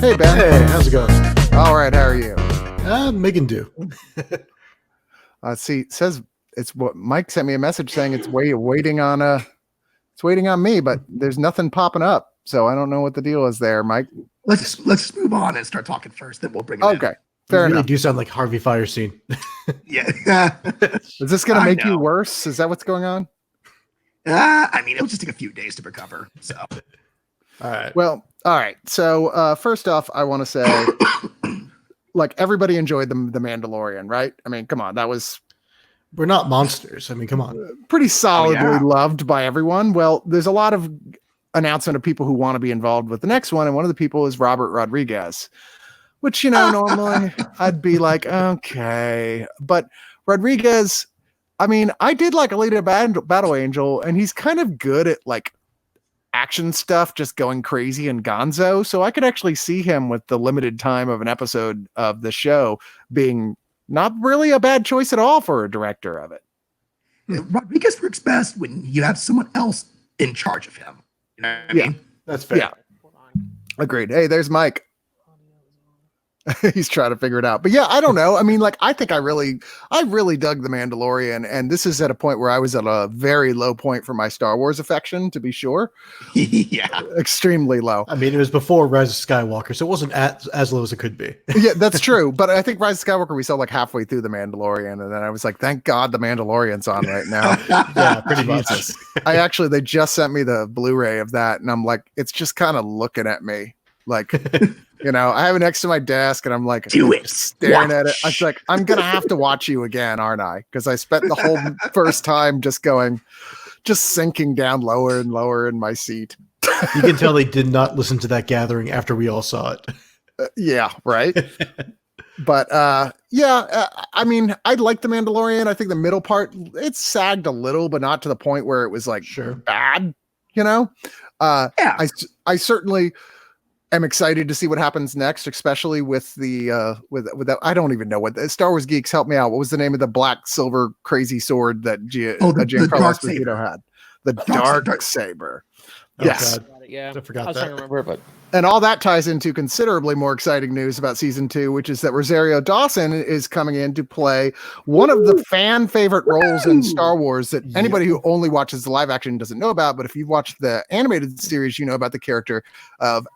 Hey, Ben. Hey, how's it going? All right, how are you? Making do. See, it says it's what Mike sent me a message saying it's waiting on me, but there's nothing popping up. So I don't know what the deal is there, Mike. Let's just move on and start talking first, then we'll bring it in. Okay, fair You really enough. do sound like Harvey Firestein. Yeah. Is this going to I make you know. worse? Is that what's going on? I mean, it'll just take a few days to recover. So All right. Well, all right. So first off, I want to say, like, everybody enjoyed the Mandalorian, right? I mean, come on, that was We're not monsters. I mean, come on. pretty solidly yeah. loved by everyone. Well, there's a lot of announcement of people who want to be involved with the next one, and one of the people is Robert Rodriguez, which, you know, normally I'd be like, okay, but Rodriguez, I mean, I did like Alita Battle Angel, and he's kind of good at like action stuff, just going crazy and gonzo, so I could actually see him with the limited time of an episode of the show being not really a bad choice at all for a director of it. Rodriguez works best when you have someone else in charge of him. You know what I mean? That's fair. Yeah. Agreed. Hey, there's Mike. He's trying to figure it out. But yeah, I don't know. I mean, like, I think I really dug The Mandalorian, and this is at a point where I was at a very low point for my Star Wars affection, to be sure. Yeah. Extremely low. I mean, it was before Rise of Skywalker, so it wasn't as low as it could be. Yeah, that's true. But I think Rise of Skywalker, we saw like halfway through The Mandalorian, and then I was like, thank God The Mandalorian's on right now. Yeah, pretty much. Jesus. They just sent me the Blu-ray of that, and I'm like, it's just kind of looking at me. Like, you know, I have it next to my desk, and I'm like, Do it. staring at it. I was like, I'm gonna have to watch you again, aren't I? Because I spent the whole first time just sinking down lower and lower in my seat. You can tell they did not listen to that gathering after we all saw it. Yeah, right. But I mean, I like The Mandalorian. I think the middle part, it sagged a little, but not to the point where it was like bad, you know. Yeah. I certainly am excited to see what happens next, especially with the with that. I don't even know what the Star Wars geeks, help me out. What was the name of the black silver crazy sword that Giancarlo Esposito had? The dark saber. Oh, Yes. God. Yeah, I forgot was that. trying to remember, but And all that ties into considerably more exciting news about season 2, which is that Rosario Dawson is coming in to play one of the fan favorite roles in Star Wars that anybody who only watches the live action doesn't know about. But if you've watched the animated series, you know about the character of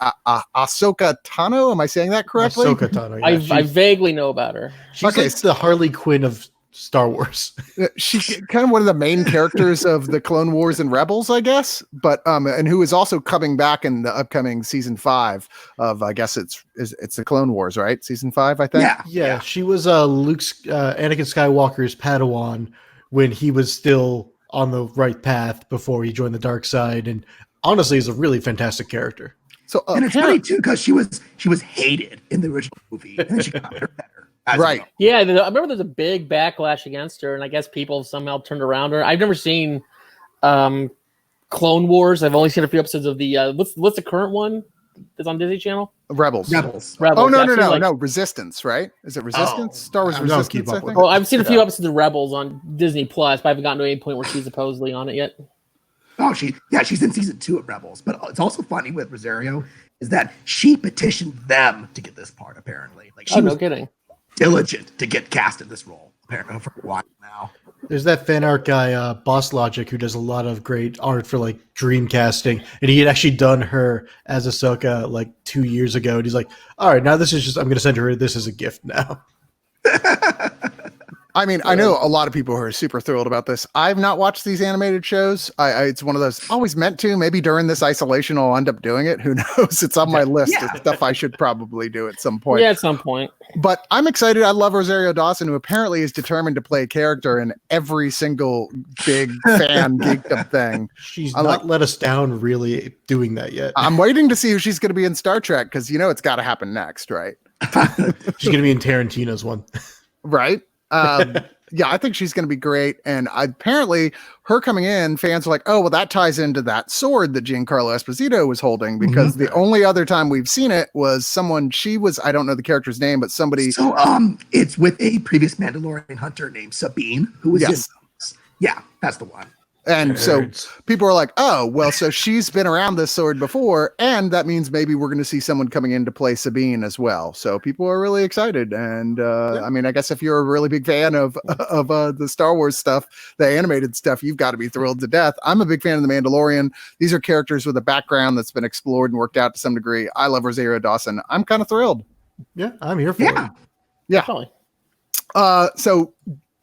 Ahsoka Tano. Am I saying that correctly? Ahsoka Tano, yeah. I vaguely know about her. She's like the Harley Quinn of Star Wars. She's kind of one of the main characters of the Clone Wars and Rebels, I guess. But and who is also coming back in the upcoming season 5 of, I guess it's the Clone Wars, right? Season 5, I think. Yeah. She was Anakin Skywalker's Padawan when he was still on the right path before he joined the dark side, and honestly, is a really fantastic character. So And it's funny too, because she was hated in the original movie, and then she got better. Right. Yeah, I remember there's a big backlash against her, and I guess people somehow turned around her. I've never seen Clone Wars. I've only seen a few episodes of the what's the current one that's on Disney Channel? Rebels. Oh No. Resistance, right? Is it Resistance? Star Wars I don't Resistance, keep up I with think. it. Oh, I've seen a few episodes of Rebels on Disney Plus, but I haven't gotten to any point where she's supposedly on it yet. Oh, she's in season 2 of Rebels. But it's also funny with Rosario is that she petitioned them to get this part, apparently. Like, she was no kidding. diligent to get cast in this role, apparently, for a while now. There's that fan art guy, Boss Logic, who does a lot of great art for like dream casting, and he had actually done her as Ahsoka like 2 years ago. And he's like, "All right, now this is I'm going to send her this as a gift now." I mean, I know a lot of people who are super thrilled about this. I've not watched these animated shows. It's one of those, always meant to. Maybe during this isolation, I'll end up doing it. Who knows? It's on my list of stuff I should probably do at some point. Yeah, at some point. But I'm excited. I love Rosario Dawson, who apparently is determined to play a character in every single big fan geekdom thing. She's not let us down really doing that yet. I'm waiting to see who she's going to be in Star Trek, because you know it's got to happen next, right? She's going to be in Tarantino's one. Right? Yeah, I think she's going to be great. And apparently her coming in, fans are like, oh, well, that ties into that sword that Giancarlo Esposito was holding, because the only other time we've seen it was I don't know the character's name, but somebody. So it's with a previous Mandalorian hunter named Sabine, who was Yes. yeah, that's the one. And so Nerds. people are like, oh, well, so she's been around this sword before, and that means maybe we're going to see someone coming in to play Sabine as well. So people are really excited. And I mean, I guess if you're a really big fan of the Star Wars stuff, the animated stuff, you've got to be thrilled to death. I'm a big fan of The Mandalorian. These are characters with a background that's been explored and worked out to some degree. I love Rosario Dawson. I'm kind of thrilled. Yeah, I'm here for Yeah. it. Yeah. Probably. So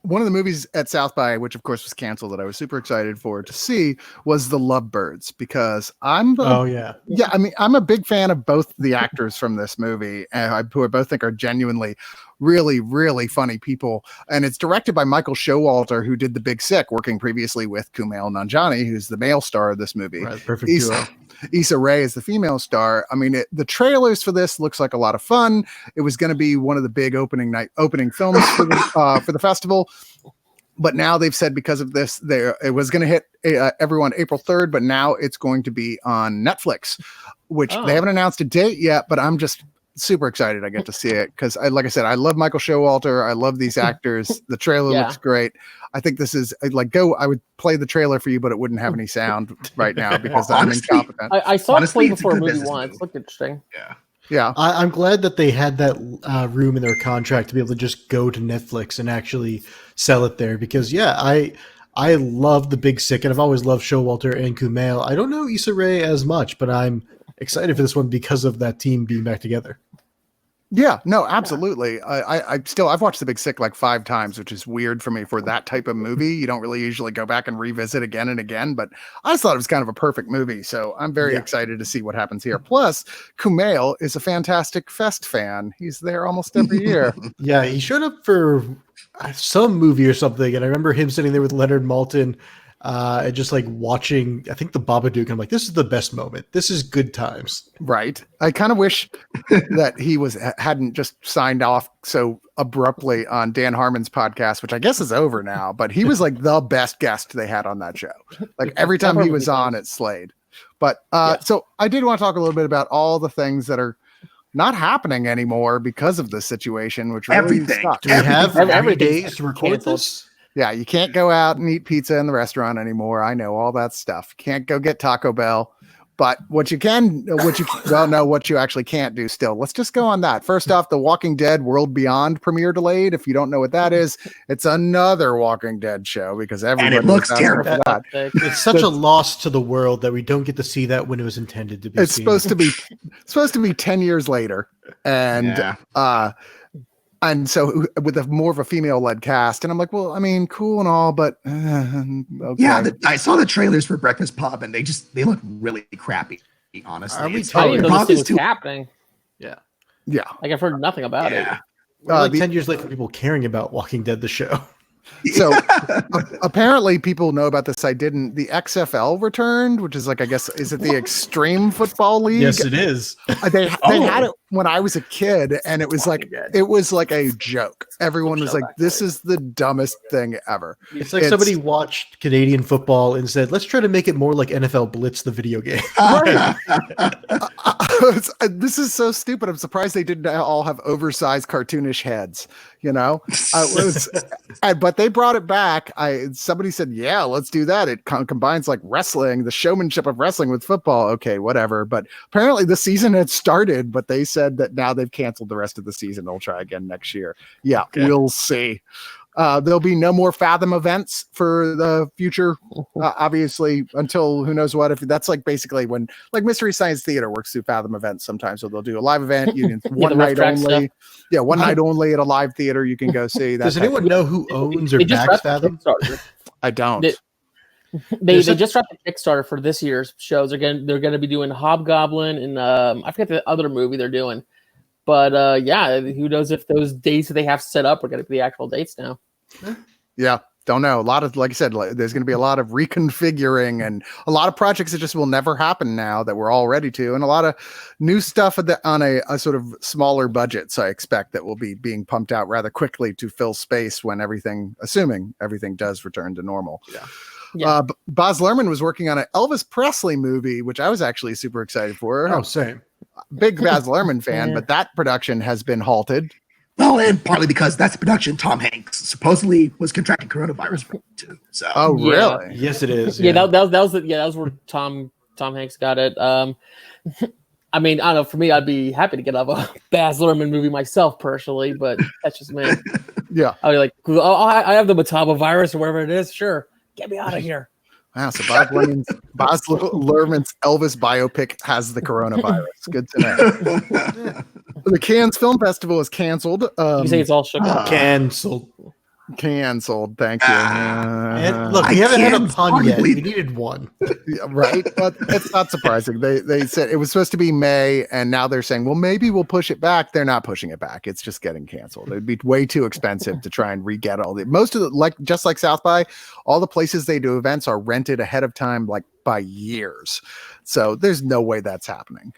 one of the movies at South by, which of course was canceled, that I was super excited for to see was The Lovebirds, because I'm a big fan of both the actors from this movie, who I both think are genuinely really, really funny people. And it's directed by Michael Showalter, who did The Big Sick, working previously with Kumail Nanjiani, who's the male star of this movie. Right, perfect duo. Issa Rae is the female star. I mean, the trailers for this looks like a lot of fun. It was going to be one of the big opening films for the festival. But now they've said because of this, it was going to hit everyone April 3rd, but now it's going to be on Netflix, which they haven't announced a date yet, but I'm just super excited I get to see it because, like I said, I love Michael Showalter. I love these actors. The trailer looks great. I think this is I would play the trailer for you, but it wouldn't have any sound right now because I'm incompetent. I saw it play it's a before a good movie business once. move. Looked interesting. Yeah. I'm glad that they had that room in their contract to be able to just go to Netflix and actually sell it there because, I love The Big Sick, and I've always loved Showalter and Kumail. I don't know Issa Rae as much, but I'm excited for this one because of that team being back together. Yeah, no, absolutely. I've watched The Big Sick like 5 times, which is weird for me for that type of movie. You don't really usually go back and revisit again and again, but I just thought it was kind of a perfect movie. So I'm very excited to see what happens here. Plus, Kumail is a fantastic Fest fan. He's there almost every year. Yeah, he showed up for some movie or something, and I remember him sitting there with Leonard Maltin and just like watching, I think, the Babadook. And I'm like, this is the best moment. This is good times. Right. I kind of wish that he hadn't just signed off so abruptly on Dan Harmon's podcast, which I guess is over now, but he was like the best guest they had on that show. Like every time he was on, it slayed. But so I did want to talk a little bit about all the things that are not happening anymore because of this situation, which really Everything. sucks. Do we have 3 Everything's days to record canceled. this? Yeah, you can't go out and eat pizza in the restaurant anymore. I know all that stuff. Can't go get Taco Bell. But what you actually can't do still. Let's just go on that. First off, The Walking Dead World Beyond premiere delayed. If you don't know what that is, it's another Walking Dead show because everybody And it looks was asking terrible. for that. It's such a loss to the world that we don't get to see that when it was intended to be. It's seen. supposed to be 10 years later. And so with more of a female-led cast, and I'm like, well, I mean, cool and all, but okay. Yeah, I saw the trailers for Breakfast Pub, and they look really crappy. Honestly, Are we It's- I didn't the know Pub this is thing was too- happening. Yeah. Like I've heard nothing about it. Yeah. We're like 10 years late for people caring about Walking Dead, the show. So apparently people know about this. I didn't. The XFL returned, which is like, I guess, is it the Extreme Football League? Yes, it is. They had it when I was a kid, and it was like a joke. Everyone was like, "This is the dumbest thing ever." It's like somebody watched Canadian football and said, let's try to make it more like NFL Blitz, the video game. This is so stupid. I'm surprised they didn't all have oversized cartoonish heads. You know, but they brought it back. Somebody said, "Yeah, let's do that." It combines like wrestling, the showmanship of wrestling with football. Okay, whatever. But apparently the season had started, but they said that now they've canceled the rest of the season. They'll try again next year. Yeah, we'll see. There'll be no more Fathom events for the future, obviously, until who knows what. If that's like basically when like Mystery Science Theater works through Fathom events sometimes, so they'll do a live event. One night only. Stuff. Yeah, one night only at a live theater. You can go see that. Does anyone know who owns or They just backs dropped the Fathom? Kickstarter. I don't. They just dropped the Kickstarter for this year's shows. They're gonna be doing Hobgoblin and I forget the other movie they're doing. But who knows if those dates that they have set up are gonna be the actual dates now. Yeah, don't know. A lot of, like I said, there's going to be a lot of reconfiguring and a lot of projects that just will never happen now that we're all ready to, and a lot of new stuff on a sort of smaller budget. So I expect that will be being pumped out rather quickly to fill space when assuming everything does return to normal. Yeah. Baz Luhrmann was working on an Elvis Presley movie, which I was actually super excited for. Oh, same. Big Baz Luhrmann fan, Yeah. but that production has been halted Well, and partly because that's the production Tom Hanks supposedly was contracting coronavirus from too. So, Oh, Yeah. really? Yes, it is. Yeah, that was where Tom Hanks got it. I mean, I don't know. For me, I'd be happy to get out of a Baz Luhrmann movie myself personally, but that's just me. Yeah. I'd be like, oh, I have the Mataba virus or whatever it is. Sure, get me out of here. Wow, so Baz Luhrmann's Elvis biopic has the coronavirus. Good to know. The Cannes Film Festival is canceled. You say it's all shook up. Canceled. Canceled. Thank you. And look, I we haven't had a can't pun yet. hardly- We needed one. Yeah, right, but it's not surprising. They said it was supposed to be May, and now they're saying, well, maybe we'll push it back. They're not pushing it back. It's just getting canceled. It'd be way too expensive to try and re-get all the most of the just like South by, all the places they do events are rented ahead of time, like by years. So there's no way that's happening.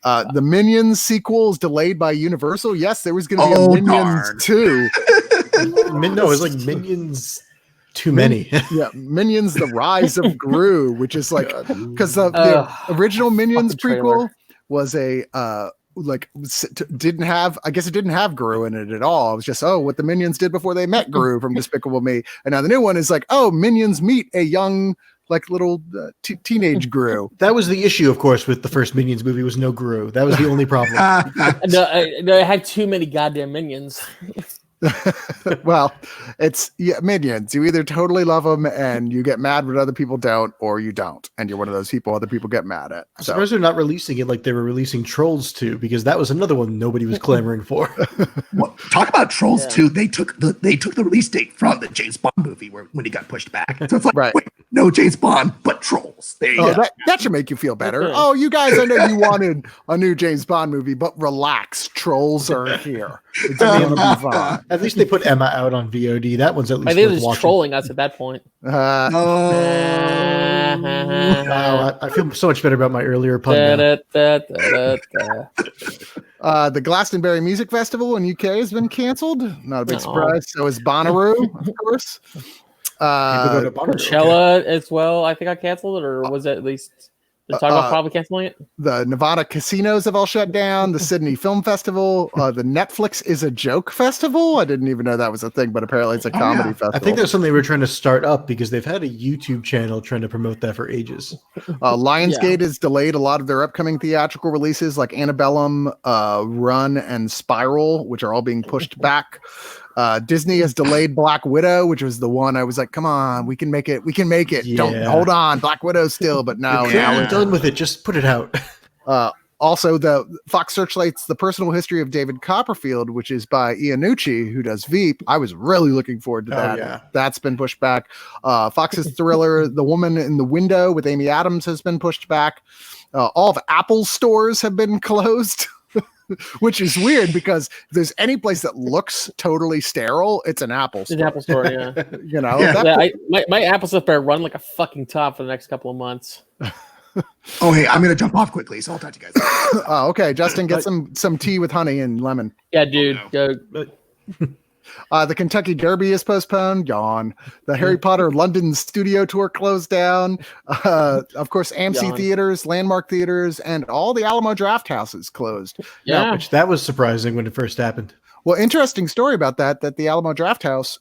The Minions sequel is delayed by Universal. Yes, there was going to be a Minions darn. 2. No, it's like Minions too many. Yeah, Minions: The Rise of Gru, which is like because the original Minions fucking trailer. prequel was a didn't have Gru in it at all. It was just what the Minions did before they met Gru from Despicable Me, and now the new one is like Minions meet a young little teenage Gru. That was the issue, of course, with the first Minions movie was no Gru. That was the only problem. No, I had too many goddamn minions. Well, it's Minions. You either totally love them and you get mad when other people don't, or you don't, and you're one of those people other people get mad at. I'm So surprised they're not releasing it like they were releasing Trolls 2, because that was another one nobody was clamoring for. Well, talk about Trolls Yeah. 2. They took the release date from the James Bond movie when he got pushed back. So it's like, Right. wait, no James Bond, but Trolls. There you go. that should make you feel better. Oh, you guys, I know you wanted a new James Bond movie, but relax, Trolls are here. It's gonna be fine. At least they put Emma out on VOD. That one's at least I think worth it was watching. trolling us at that point. Oh. Wow, I feel so much better about my earlier pun now. The Glastonbury Music Festival in UK has been cancelled. Not a big Oh. surprise. So is Bonnaroo, of course. People go to Bonnaroo, Coachella as well. I think I canceled it, or was it at least they talk about probably canceling it? The Nevada casinos have all shut down. The Sydney Film Festival. The Netflix is a Joke Festival. I didn't even know that was a thing, but apparently it's a comedy festival. I think that's something they were trying to start up because they've had a YouTube channel trying to promote that for ages. Lionsgate has delayed a lot of their upcoming theatrical releases like Antebellum, Run, and Spiral, which are all being pushed back. Disney has delayed Black Widow, which was the one I was like, come on, we can make it. We can make it. Don't hold on. Black Widow still, but now We're done with it. Just put it out. Also, the Fox Searchlight's The Personal History of David Copperfield, which is by Iannucci, who does Veep. I was really looking forward to that. Yeah. That's been pushed back. Fox's thriller, The Woman in the Window with Amy Adams, has been pushed back. All of Apple's stores have been closed, which is weird because if there's any place that looks totally sterile, it's an Apple It's an store. Apple store, yeah. You know, Yeah. that- My Apple stuff better run like a fucking top for the next couple of months. Oh, hey, I'm going to jump off quickly, so I'll talk to you guys. Oh, okay, Justin, get some tea with honey and lemon. Yeah, dude. no. The Kentucky Derby is postponed. Yawn. The Harry Potter London studio tour closed down. Of course, AMC Yawn. theaters, Landmark theaters, and all the Alamo Draft houses closed. Yeah. Which that was surprising when it first happened. Well, interesting story about that the Alamo Draft House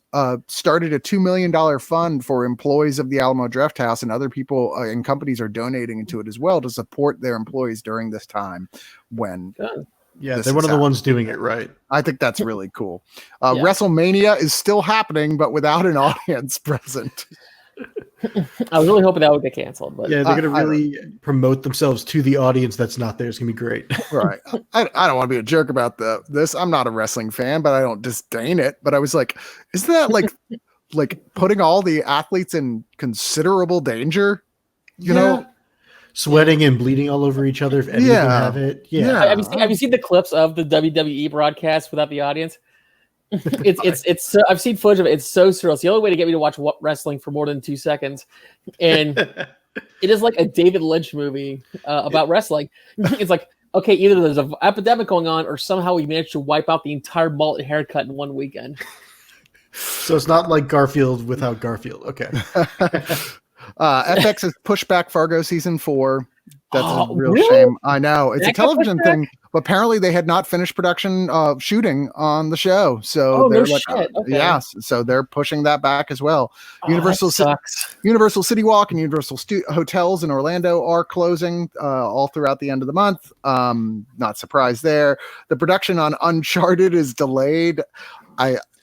started a $2 million fund for employees of the Alamo Draft House, and other people and companies are donating into it as well to support their employees during this time when Good. Yeah, This they're one is of the how- ones doing it right. I think that's really cool. Yeah. WrestleMania is still happening, but without an audience present. I was really hoping that would get canceled, but Yeah, they're going to I- really promote themselves to the audience that's not there. It's going to be great. Right. I don't want to be a jerk about this. I'm not a wrestling fan, but I don't disdain it. But I was like, isn't that like putting all the athletes in considerable danger? You know? Sweating and bleeding all over each other if any of them have it. Yeah. Have you seen the clips of the WWE broadcast without the audience? It's so, I've seen footage of it. It's so surreal. It's the only way to get me to watch wrestling for more than 2 seconds, and it is like a David Lynch movie about wrestling. It's like, okay, either there's an epidemic going on, or somehow we managed to wipe out the entire mullet haircut in one weekend. So it's not like Garfield without Garfield. Okay. FX has pushed back Fargo season 4. That's a real really? shame. I know. It's That a got television pushed back? thing. But apparently they had not finished production shooting on the show. So Oh, they're no like, shit. Okay. yes. So they're pushing that back as well. Oh, Universal that sucks. Universal City Walk and Universal Hotels in Orlando are closing all throughout the end of the month. Not surprised there. The production on Uncharted is delayed.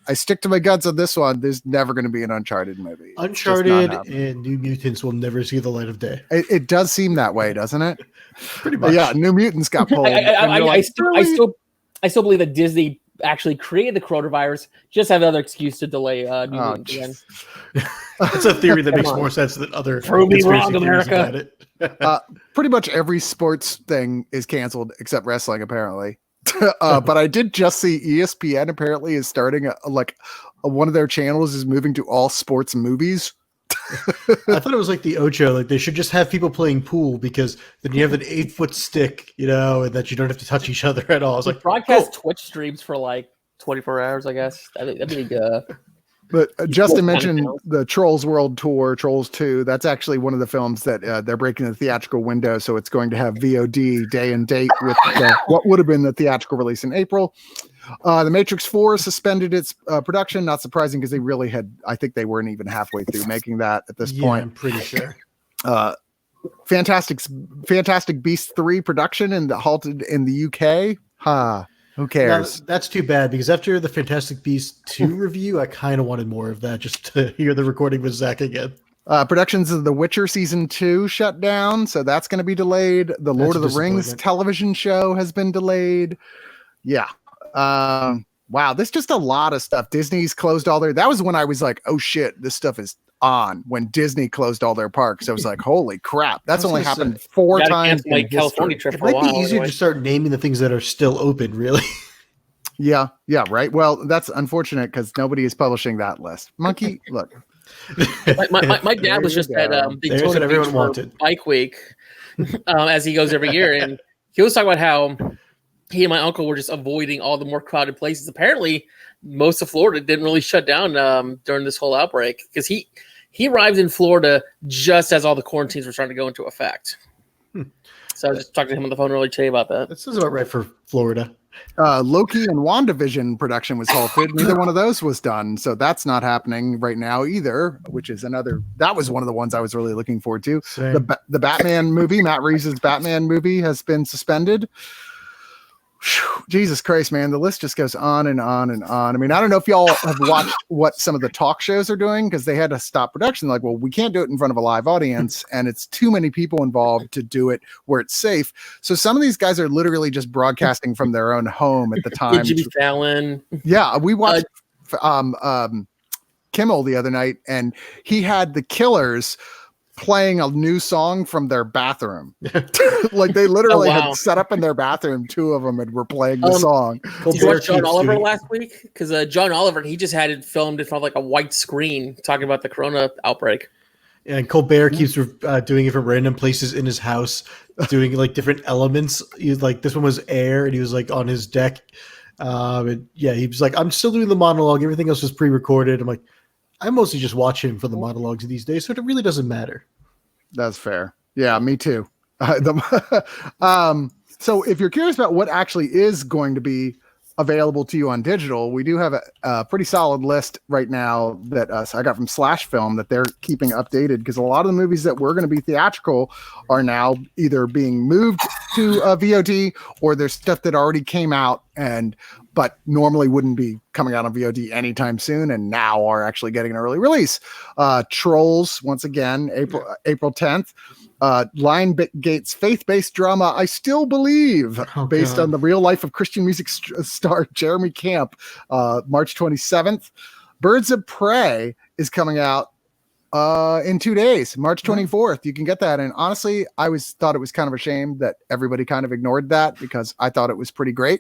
I stick to my guns on this one. There's never going to be an Uncharted movie. Uncharted and New Mutants will never see the light of day. It does seem that way, doesn't it? Pretty much. Yeah, New Mutants got pulled. I still believe that Disney actually created the coronavirus, just have another excuse to delay New Mutants again. That's a theory that makes more sense than other Prove me wrong, theories America. about it. Pretty much every sports thing is canceled except wrestling, apparently. But I did just see ESPN apparently is starting one of their channels is moving to all sports movies. I thought it was like the Ocho, like they should just have people playing pool because then you have an 8-foot stick, and that you don't have to touch each other at all. I was like, broadcast Twitch streams for like 24 hours, I guess. That'd be good. But Justin mentioned the Trolls World Tour, Trolls 2. That's actually one of the films that they're breaking the theatrical window, so it's going to have VOD day and date with what would have been the theatrical release in April. The Matrix 4 suspended its production. Not surprising because they really I think they weren't even halfway through making that at this point. I'm pretty sure. Fantastic Beasts 3 production and halted in the UK. Who cares? Now, that's too bad because after the Fantastic Beasts 2 review, I kind of wanted more of that just to hear the recording with Zach again. Productions of The Witcher Season 2 shut down, so that's going to be delayed. The Lord of the Rings television show has been delayed. Yeah. Wow, there's just a lot of stuff. Disney's closed all that was when I was like, oh shit, this stuff is on. When Disney closed all their parks, I was like, holy crap, that's only happened 4 times in my California trip for a while. It might be easier to start naming the things that are still open, really. Yeah, right. Well, that's unfortunate because nobody is publishing that list. Monkey, look. my dad was just at Daytona Beach for Bike Week, as he goes every year, and he was talking about how he and my uncle were just avoiding all the more crowded places. Apparently, most of Florida didn't really shut down during this whole outbreak because he arrived in Florida just as all the quarantines were starting to go into effect. So I was just talking to him on the phone earlier today about that. This is about right for Florida. Loki and WandaVision production was halted. Neither one of those was done. So that's not happening right now either, which is that was one of the ones I was really looking forward to. Same. The Batman movie, Matt Reeves' Batman movie has been suspended. Jesus Christ, man. The list just goes on and on and on. I mean, I don't know if y'all have watched what some of the talk shows are doing because they had to stop production. Like, well, we can't do it in front of a live audience and it's too many people involved to do it where it's safe. So some of these guys are literally just broadcasting from their own home at the time. Jimmy Fallon. Yeah, we watched Kimmel the other night and he had the Killers playing a new song from their bathroom. Like they literally had set up in their bathroom, 2 of them, and were playing the song. Did you watch John Oliver last week? Because John Oliver, he just had it filmed in front of like a white screen talking about the corona outbreak. And Colbert keeps doing it from random places in his house, doing like different elements. Like this one was air, and he was like on his deck. He was like, I'm still doing the monologue. Everything else was pre-recorded. I'm like, I mostly just watch him for the monologues these days, so it really doesn't matter. That's fair. Yeah, me too. So if you're curious about what actually is going to be available to you on digital, we do have a pretty solid list right now that I got from Slash Film that they're keeping updated because a lot of the movies that were going to be theatrical are now either being moved to VOD or there's stuff that already came out but normally wouldn't be coming out on VOD anytime soon and now are actually getting an early release. Trolls, once again, April 10th. Lionsgate's faith-based drama, I Still Believe, based on the real life of Christian music star Jeremy Camp, March 27th. Birds of Prey is coming out in 2 days, March 24th. You can get that. And honestly, I thought it was kind of a shame that everybody kind of ignored that because I thought it was pretty great.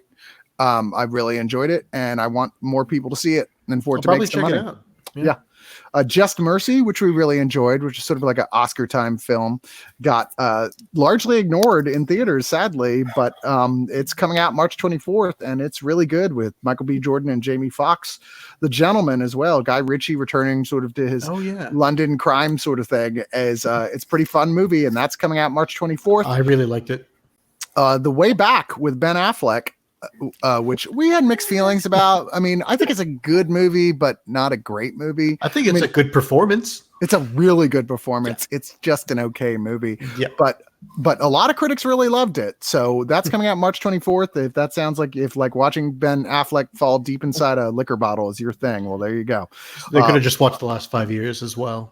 I really enjoyed it, and I want more people to see it and for it to make some money. It out. Yeah. Just Mercy, which we really enjoyed, which is sort of like an Oscar time film, got largely ignored in theaters, sadly, but it's coming out March 24th, and it's really good with Michael B. Jordan and Jamie Foxx. The Gentleman as well, Guy Ritchie returning sort of to his London crime sort of thing. It's a pretty fun movie, and that's coming out March 24th. I really liked it. The Way Back with Ben Affleck, which we had mixed feelings about. I mean, I think it's a good movie, but not a great movie. I think it's a good performance. It's a really good performance. Yeah. It's just an okay movie. Yeah. But a lot of critics really loved it. So that's coming out March 24th. If that sounds like watching Ben Affleck fall deep inside a liquor bottle is your thing, well, there you go. They could have just watched the last 5 years as well.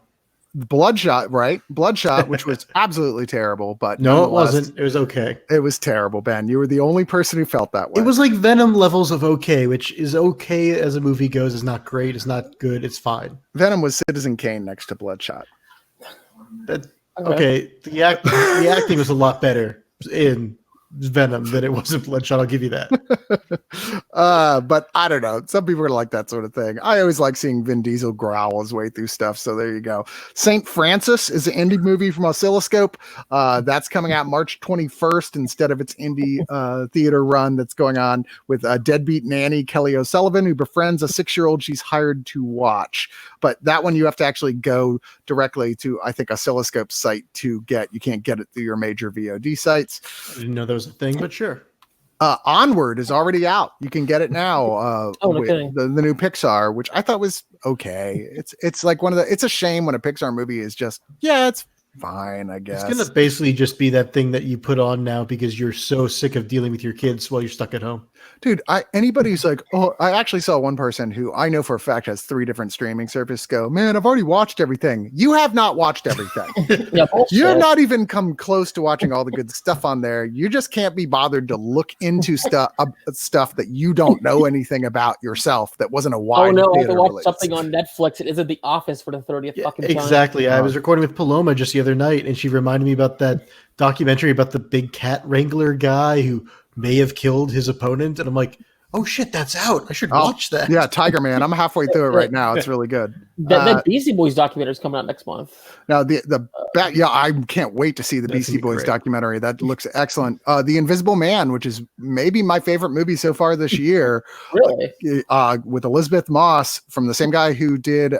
Bloodshot, right? Bloodshot, which was absolutely terrible, but no, it wasn't. It was okay. It was terrible, Ben. You were the only person who felt that way. It was like Venom levels of okay, which is okay as a movie goes. It's not great. It's not good. It's fine. Venom was Citizen Kane next to Bloodshot. Okay. The acting was a lot better in Venom than it was in Bloodshot. I'll give you that. But I don't know. Some people are like that sort of thing. I always like seeing Vin Diesel growl his way through stuff. So there you go. St. Francis is an indie movie from Oscilloscope. That's coming out March 21st instead of its indie theater run that's going on with a deadbeat nanny, Kelly O'Sullivan, who befriends a 6-year-old she's hired to watch. But that one you have to actually go directly to, I think, Oscilloscope's site to get. You can't get it through your major VOD sites. I didn't know there was a thing, but sure. Onward is already out. You can get it now. The new Pixar, which I thought was okay. It's like it's a shame when a Pixar movie is just, it's fine, I guess. It's going to basically just be that thing that you put on now because you're so sick of dealing with your kids while you're stuck at home. Dude, anybody who's like, I actually saw one person who I know for a fact has 3 different streaming services go, man, I've already watched everything. You have not watched everything. You have not even come close to watching all the good stuff on there. You just can't be bothered to look into stuff that you don't know anything about yourself that wasn't a wide I have to watch release. something on Netflix. It isn't The Office for the 30th fucking time. Exactly. I was recording with Paloma just the other night, and she reminded me about that documentary about the big cat wrangler guy who may have killed his opponent, and I'm like, oh shit, that's out. I should watch that. Yeah, Tiger Man. I'm halfway through it right now. It's really good. That Beastie Boys documentary is coming out next month. Now I can't wait to see the Beastie Boys documentary. That looks excellent. The Invisible Man, which is maybe my favorite movie so far this year. Really? With Elizabeth Moss from the same guy who did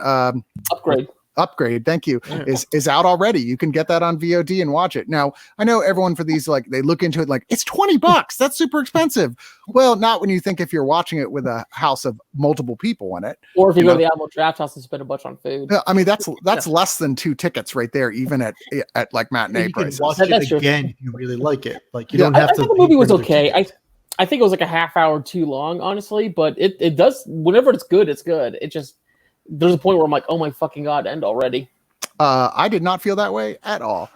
Upgrade, thank you, is out already. You can get that on VOD and watch it. Now, I know everyone for these, like, they look into it like, it's $20. That's super expensive. Well, not when you think if you're watching it with a house of multiple people in it. Or if you go to the Alamo Draft House and spend a bunch on food. I mean, that's less than 2 tickets right there, even at like matinee prices. Watch it again if you really like it. Like, you don't have to. I think the movie was okay. I think it was like a half hour too long, honestly, but it does, whenever it's good, it's good. It just, there's a point where I'm like, oh my fucking God, end already. I did not feel that way at all.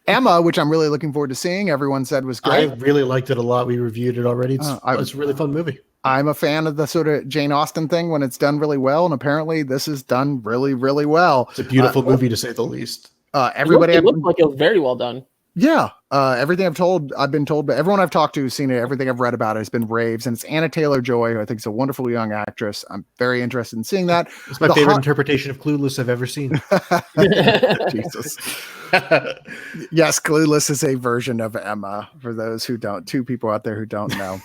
Emma, which I'm really looking forward to seeing, everyone said was great. I really liked it a lot. We reviewed it already. It's a really fun movie. I'm a fan of the sort of Jane Austen thing when it's done really well, and apparently this is done really, really well. It's a beautiful movie, to say the least. Everybody it looked like it was very well done. Yeah. Everything I've been told, but everyone I've talked to who's seen it, everything I've read about it has been raves. And it's Anna Taylor-Joy, who I think is a wonderful young actress. I'm very interested in seeing that. It's my favorite interpretation of Clueless I've ever seen. Jesus. Yes, Clueless is a version of Emma, for those who don't, 2 people out there who don't know.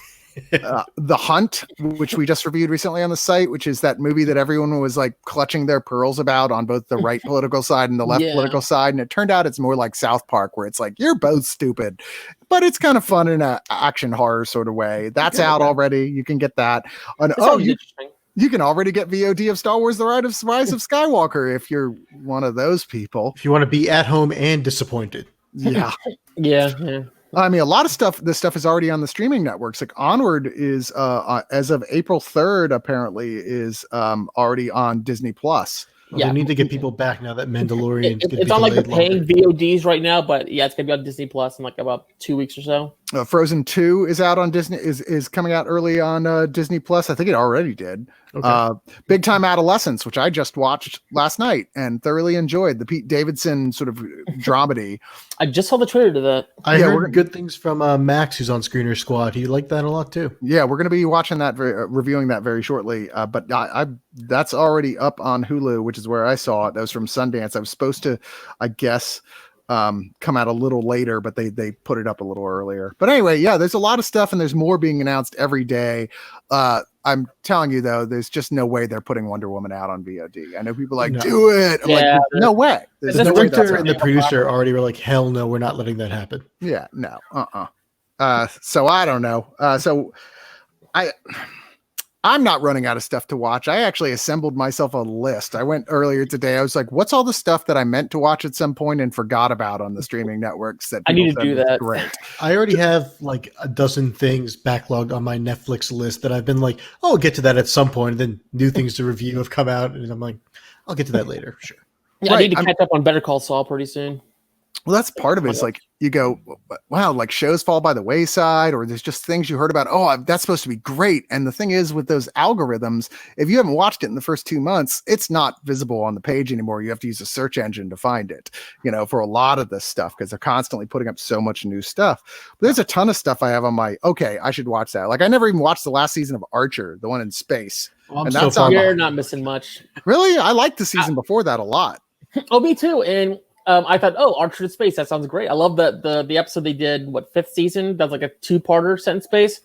The Hunt, which we just reviewed recently on the site, which is that movie that everyone was like clutching their pearls about on both the right political side and the left political side, and it turned out it's more like South Park, where it's like you're both stupid, but it's kind of fun in an action horror sort of way. That's out already. You can get that. And you can already get VOD of Star Wars: The Rise of Skywalker if you're one of those people. If you want to be at home and disappointed. Yeah. Yeah. I mean, a lot of stuff, this stuff is already on the streaming networks. Like Onward is, as of April 3rd, apparently is already on Disney Plus. Well, they need to get people back now that Mandalorian. It's on like the paying VODs right now, but it's gonna be on Disney Plus in like about 2 weeks or so. Frozen 2 is out on Disney, is coming out early on Disney Plus. I think it already did. Okay. Big Time Adolescence, which I just watched last night and thoroughly enjoyed, the Pete Davidson sort of dramedy. I just saw the trailer to that. I heard good things from Max, who's on Screener Squad. He liked that a lot too. Yeah, we're going to be watching that, reviewing that very shortly. But that's already up on Hulu, which is where I saw it. That was from Sundance. I was supposed to, I guess, come out a little later, but they put it up a little earlier. But anyway, there's a lot of stuff, and there's more being announced every day. I'm telling you though, there's just no way they're putting Wonder Woman out on VOD. I know people are like, No. do it. I'm Yeah, like, no way. There's The no way that's director and the happening. producer already were like, hell no, we're not letting that happen. Yeah, no. So I don't know. I'm not running out of stuff to watch. I actually assembled myself a list. I went earlier today. I was like, what's all the stuff that I meant to watch at some point and forgot about on the streaming networks that I people need to said do was that. great. I already have like a dozen things backlogged on my Netflix list that I've been like, oh, I'll get to that at some point. And then new things to review have come out. And I'm like, I'll get to that later. Sure. Yeah, Right, I need to catch up on Better Call Saul pretty soon. Well, that's part of it. It's like you go, wow, like shows fall by the wayside, or there's just things you heard about. Oh, that's supposed to be great. And the thing is, with those algorithms, if you haven't watched it in the first 2 months, it's not visible on the page anymore. You have to use a search engine to find it, for a lot of this stuff because they're constantly putting up so much new stuff. But there's a ton of stuff I have on my, okay, I should watch that. Like I never even watched the last season of Archer, the one in space. Well, I'm And so that's far on- You're not missing much. Really? I liked the season before that a lot. Oh, me too. And I thought, oh, Archer in Space, that sounds great. I love the episode they did, fifth season? That's like a 2-parter set in space.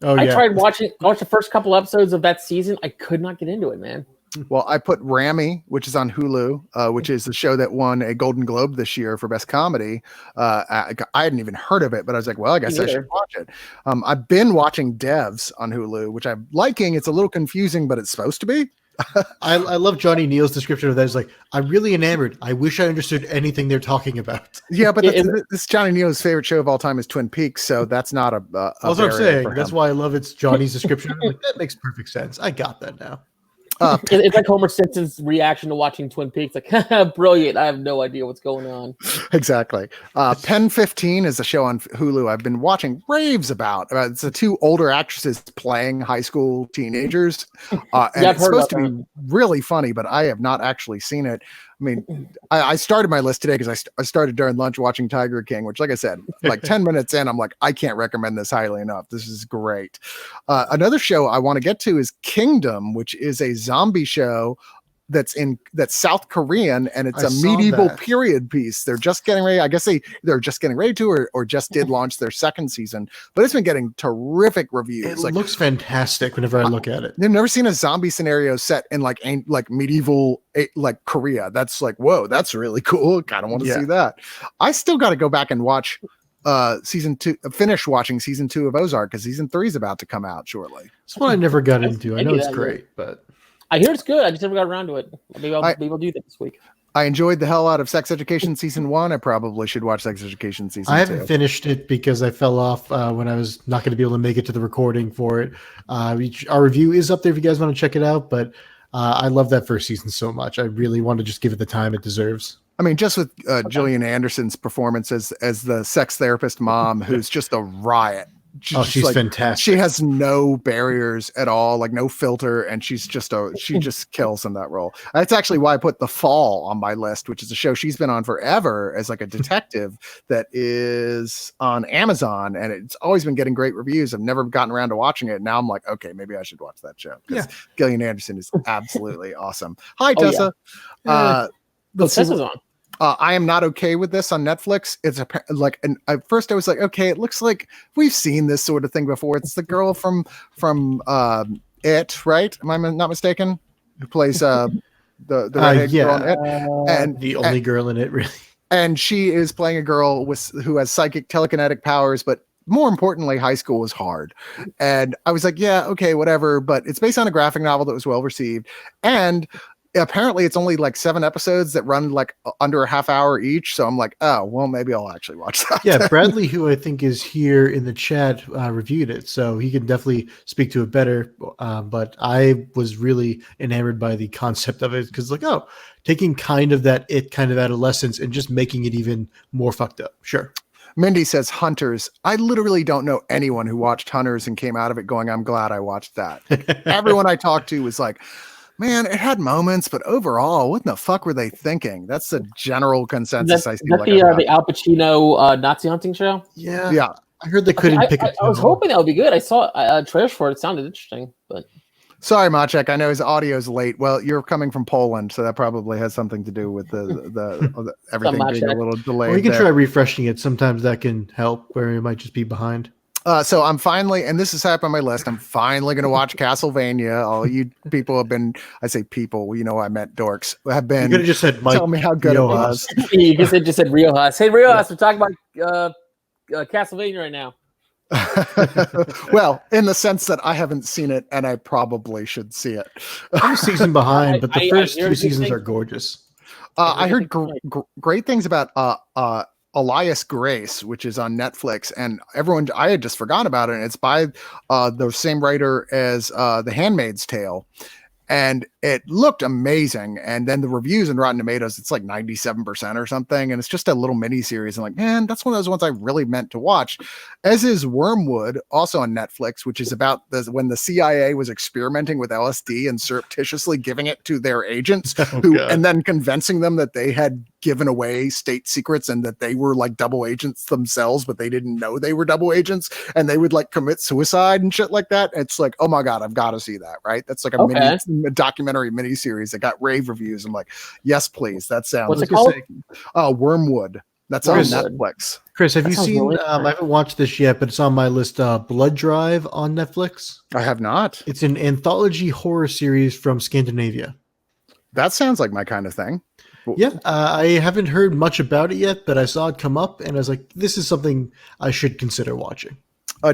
Oh, I yeah. tried watched the first couple episodes of that season. I could not get into it, man. Well, I put Rami, which is on Hulu, which is the show that won a Golden Globe this year for Best Comedy. I hadn't even heard of it, but I was like, well, I guess I should watch it. I've been watching Devs on Hulu, which I'm liking. It's a little confusing, but it's supposed to be. I love Johnny Neal's description of that. It's like, I'm really enamored. I wish I understood anything they're talking about. Yeah, but this Johnny Neal's favorite show of all time is Twin Peaks, so that's not a That's what I'm saying. That's why I love it's Johnny's description. I'm like, that makes perfect sense. I got that now. It's like Homer Simpson's reaction to watching Twin Peaks. Like, brilliant. I have no idea what's going on. Exactly. Pen 15 is a show on Hulu I've been watching raves about. It's the 2 older actresses playing high school teenagers. And it's supposed to be really funny, but I have not actually seen it. I mean, I started my list today because I started during lunch watching Tiger King, which, like I said, like 10 minutes in, I'm like, I can't recommend this highly enough. This is great. Another show I want to get to is Kingdom, which is a zombie show that's South Korean, and it's a medieval period piece. They're just getting ready. I guess they're just getting ready to, or just did launch their second season, but it's been getting terrific reviews. It looks fantastic whenever I look at it. I've never seen a zombie scenario set in like medieval, like Korea. That's like, whoa, that's really cool. Kind of want to see that. I still got to go back and watch season 2, finish watching season 2 of Ozark because season 3 is about to come out shortly. It's one I never got into. I know it's great, but I hear it's good. I just never got around to it. Maybe I'll do that this week. I enjoyed the hell out of Sex Education season 1. I probably should watch Sex Education season 2. I haven't finished it because I fell off when I was not going to be able to make it to the recording for it. Our review is up there if you guys want to check it out, but I love that first season so much. I really want to just give it the time it deserves. I mean, just with Gillian Anderson's performance as the sex therapist mom, who's just a riot. She's like, fantastic. She has no barriers at all, like no filter, and she just kills in that role. That's actually why I put The Fall on my list, which is a show she's been on forever as like a detective that is on Amazon, and it's always been getting great reviews. I've never gotten around to watching it. Now I'm like, okay, maybe I should watch that show because Gillian Anderson is absolutely awesome. Hi, Tessa. Tessa's on. I am not okay with this on Netflix. It's at first I was like, okay, it looks like we've seen this sort of thing before. It's the girl from It, right? Am I not mistaken? Who plays the redhead girl on It, and the only girl in it, really. And she is playing a girl who has psychic telekinetic powers, but more importantly, high school was hard. And I was like, yeah, okay, whatever. But it's based on a graphic novel that was well received, and apparently it's only like 7 episodes that run like under a half hour each. So I'm like, oh, well, maybe I'll actually watch that. Yeah. Bradley, who I think is here in the chat, reviewed it. So he can definitely speak to it better. But I was really enamored by the concept of it because taking kind of adolescence and just making it even more fucked up. Sure. Mindy says Hunters. I literally don't know anyone who watched Hunters and came out of it going, I'm glad I watched that. Everyone I talked to was like, man, it had moments, but overall, what in the fuck were they thinking? That's the general consensus I see. That's the Al Pacino Nazi hunting show? Yeah. I heard they couldn't pick it. I was hoping that would be good. I saw a trailer for it. It sounded interesting, but... Sorry, Maciek. I know his audio's late. Well, you're coming from Poland, so that probably has something to do with the everything being a little delayed. Or you can try refreshing it. Sometimes that can help where it might just be behind. So I'm finally, and this is high up on my list, I'm finally going to watch Castlevania. All you people have been, I say people, I meant dorks, have You been could have just said Mike. telling me how good it was. You just said Riojas. Hey, Riojas, we're talking about Castlevania right now. Well, in the sense that I haven't seen it and I probably should see it. I'm a season behind, but the I first hear two good seasons things. are gorgeous. I heard great things about Elias Grace, which is on Netflix, and I had just forgotten about it. And it's by the same writer as The Handmaid's Tale. And it looked amazing. And then the reviews in Rotten Tomatoes, it's like 97% or something. And it's just a little mini series. I'm like, man, that's one of those ones I really meant to watch. As is Wormwood, also on Netflix, which is about when the CIA was experimenting with LSD and surreptitiously giving it to their agents, and then convincing them that they had given away state secrets and that they were like double agents themselves, but they didn't know they were double agents, and they would like commit suicide and shit like that. It's like, oh my God, I've got to see that, right? That's like a documentary miniseries that got rave reviews. I'm like, yes, please. That sounds. What's it called? Wormwood. That's on Netflix. Chris, have you seen? Really I haven't watched this yet, but it's on my list. Blood Drive on Netflix. I have not. It's an anthology horror series from Scandinavia. That sounds like my kind of thing. Yeah, I haven't heard much about it yet, but I saw it come up, and I was like, this is something I should consider watching.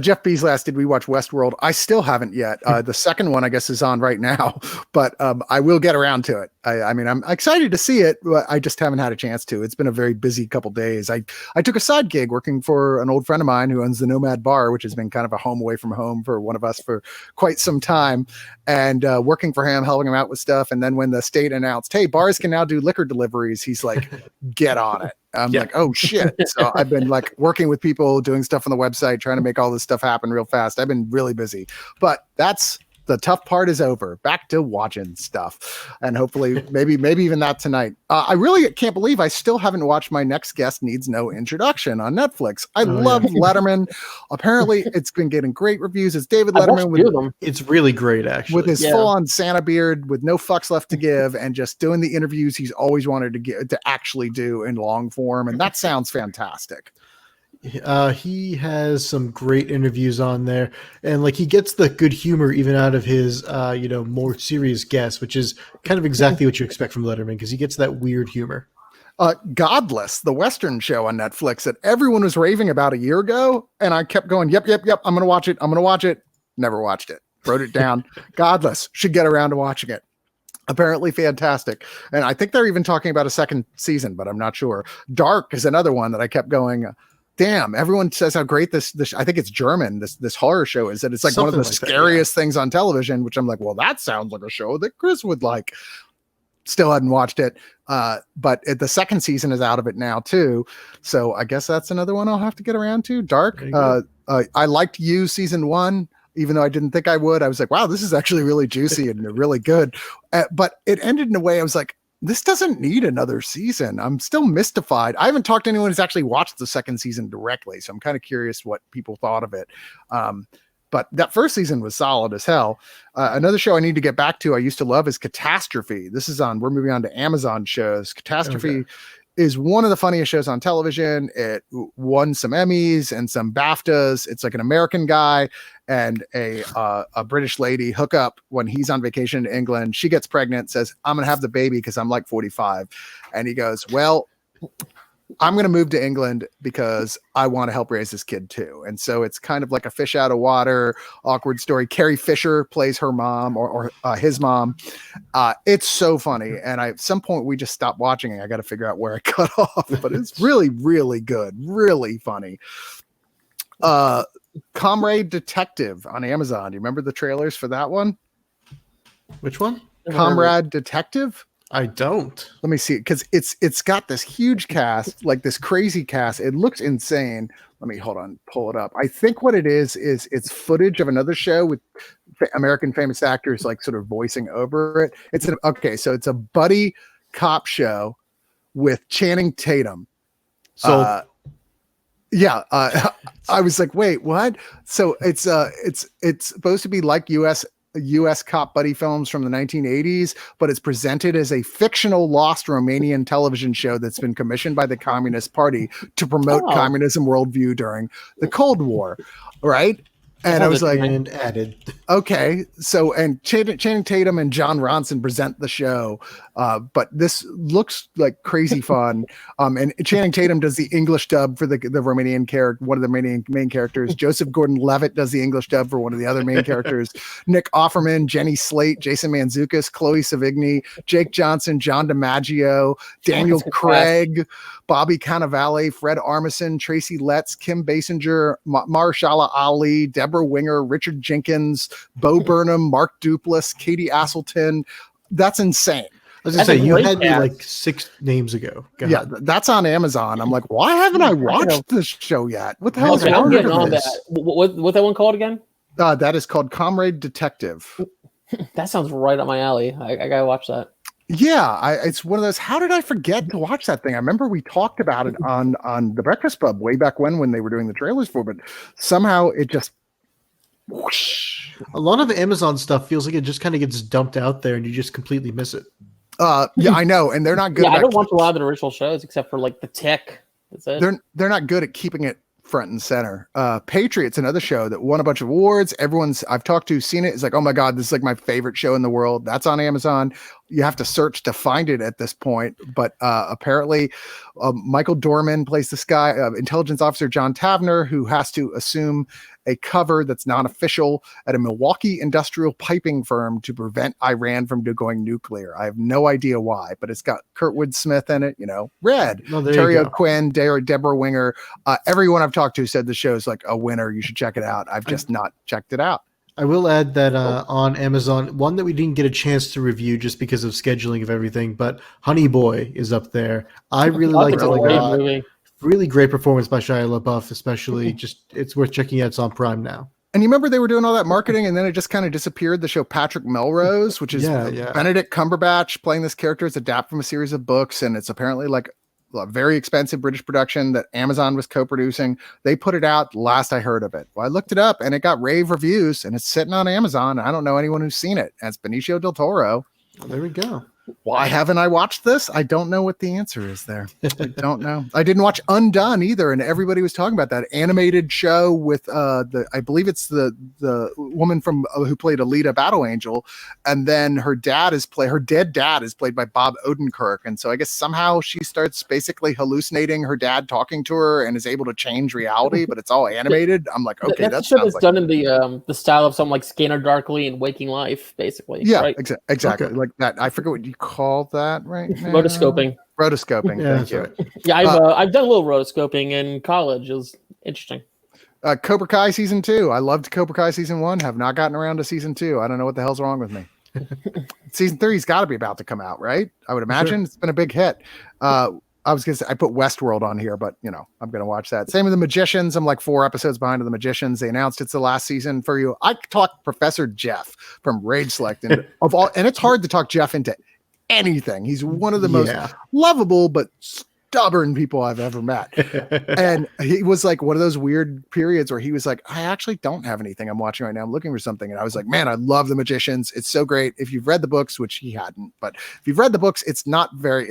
Jeff B's last, did we watch Westworld? I still haven't yet. The second one, I guess, is on right now, but I will get around to it. I mean, I'm excited to see it, but I just haven't had a chance to. It's been a very busy couple days. I took a side gig working for an old friend of mine who owns the Nomad Bar, which has been kind of a home away from home for one of us for quite some time, and working for him, helping him out with stuff. And then when the state announced, hey, bars can now do liquor deliveries, he's like, get on it. I'm like, oh shit. So I've been like working with people, doing stuff on the website, trying to make all this stuff happen real fast. I've been really busy, but that's the tough part is over. Back to watching stuff, and hopefully maybe even that tonight. I really can't believe I still haven't watched My Next Guest Needs No Introduction on Netflix. I love Letterman. Apparently it's been getting great reviews. It's David Letterman it's really great, actually, with his full-on Santa beard, with no fucks left to give, and just doing the interviews he's always wanted to actually do in long form, and that sounds fantastic. He has some great interviews on there, and like he gets the good humor even out of his more serious guests, which is kind of exactly what you expect from Letterman, because he gets that weird humor. Godless, the Western show on Netflix that everyone was raving about a year ago, and I kept going, yep, I'm gonna watch it. Never watched it, wrote it down. Godless, should get around to watching it. Apparently fantastic, and I think they're even talking about a second season, but I'm not sure. Dark is another one that I kept going, damn, everyone says how great this I think it's German, this horror show is, that it's like something one of the scariest things on television, which I'm like, well, that sounds like a show that Chris would like. Still hadn't watched it, but the second season is out of it now too, so I guess that's another one I'll have to get around to. Dark. I liked You season 1, even though I didn't think I would. I was like, wow, this is actually really juicy and really good, but it ended in a way I was like, this doesn't need another season. I'm still mystified. I haven't talked to anyone who's actually watched the second season directly, so I'm kind of curious what people thought of it. But that first season was solid as hell. Another show I need to get back to I used to love is Catastrophe. We're moving on to Amazon shows. Catastrophe is one of the funniest shows on television. It won some Emmys and some BAFTAs. It's like an American guy and a British lady hook up when he's on vacation in England. She gets pregnant, says, I'm going to have the baby because I'm like 45. And he goes, well, I'm going to move to England because I want to help raise this kid too. And so it's kind of like a fish out of water, awkward story. Carrie Fisher plays her mom or his mom. It's so funny. And at some point we just stopped watching it. I got to figure out where I cut off, but it's really, really good. Really funny. Comrade Detective on Amazon. Do you remember the trailers for that one? Which one? Comrade Detective? I don't. Let me see, because it's got this huge cast, like this crazy cast. It looks insane. Let me pull it up. I think what it is it's footage of another show with American famous actors like sort of voicing over it. So it's a buddy cop show with Channing Tatum. So I was like, wait, what? So it's supposed to be like U.S. U.S. cop buddy films from the 1980s, but it's presented as a fictional lost Romanian television show that's been commissioned by the Communist Party to promote communism worldview during the Cold War, right? And I was like, and added. Okay, so and Channing Tatum and John Ronson present the show, but this looks like crazy fun. And Channing Tatum does the English dub for the Romanian character, one of the main characters. Joseph Gordon-Levitt does the English dub for one of the other main characters. Nick Offerman, Jenny Slate, Jason Mantzoukas, Chloe Savigny, Jake Johnson, John DiMaggio, Daniel Craig, Bobby Cannavale, Fred Armisen, Tracy Letts, Kim Basinger, Mahershala Ali, Deborah Winger, Richard Jenkins, Bo Burnham, Mark Duplass, Katie Asselton. That's insane. I was gonna say, you had me like 6 names ago. Yeah, that's on Amazon. I'm like, why haven't I watched this show yet? What the hell is I'm getting on that. What's that one called again? That is called Comrade Detective. That sounds right up my alley. I gotta watch that. Yeah, it's one of those. How did I forget to watch that thing? I remember we talked about it on the Breakfast Pub way back when they were doing the trailers for it, but somehow it just whoosh. A lot of Amazon stuff feels like it just kind of gets dumped out there and you just completely miss it. Yeah, I know, and they're not good. Yeah, I don't watch a lot of the original shows except for like The Tick. That's it. They're not good at keeping it front and center. Patriots, another show that won a bunch of awards. Everyone's I've talked to, seen it, is like, oh my god, this is like my favorite show in the world. That's on Amazon. You have to search to find it at this point, but apparently Michael Dorman plays this guy, intelligence officer John Tavner, who has to assume a cover that's non-official at a Milwaukee industrial piping firm to prevent Iran from going nuclear. I have no idea why, but it's got Kurtwood Smith in it, Red, Terry O'Quinn, Deborah Winger. Everyone I've talked to said the show's like a winner. You should check it out. I've just not checked it out. I will add that on Amazon, one that we didn't get a chance to review just because of scheduling of everything, but Honey Boy is up there. I really liked it a lot. Movie. Really great performance by Shia LaBeouf, especially. Just it's worth checking out. It's on Prime now. And you remember they were doing all that marketing, and then it just kind of disappeared. The show Patrick Melrose, which is Benedict Cumberbatch playing this character. It's adapted from a series of books, and it's apparently like a very expensive British production that Amazon was co-producing. They put it out last I heard of it. Well, I looked it up, and it got rave reviews, and it's sitting on Amazon. I don't know anyone who's seen it. And it's Benicio del Toro. Well, there we go. Why haven't I watched this? I don't know what the answer is there. I don't know. I didn't watch Undone either, and everybody was talking about that animated show with I believe it's the woman from who played Alita Battle Angel, and then her dead dad is played by Bob Odenkirk, and so I guess somehow she starts basically hallucinating her dad talking to her and is able to change reality, but it's all animated. I'm like, okay, that's like done in the style of something like Scanner Darkly and Waking Life, basically. Yeah, right? Exactly Okay. Like that. I forget what you call that right now. Rotoscoping. Yeah, thank you. Right. Yeah, I've done a little rotoscoping in college. It was interesting. Cobra Kai season 2. I loved Cobra Kai season 1. Have not gotten around to season 2. I don't know what the hell's wrong with me. Season 3's got to be about to come out, right? I would imagine. Sure. It's been a big hit. I was gonna say I put Westworld on here, but I'm gonna watch that. Same with The Magicians. I'm like 4 episodes behind of The Magicians. They announced it's the last season for you. I talked Professor Jeff from Rage Select, and it's hard to talk Jeff into anything. He's one of the most lovable but stubborn people I've ever met. And he was like one of those weird periods where he was like, I actually don't have anything I'm watching right now. I'm looking for something. And I was like, man, I love The Magicians. It's so great. If you've read the books, which he hadn't, but if you've read the books, it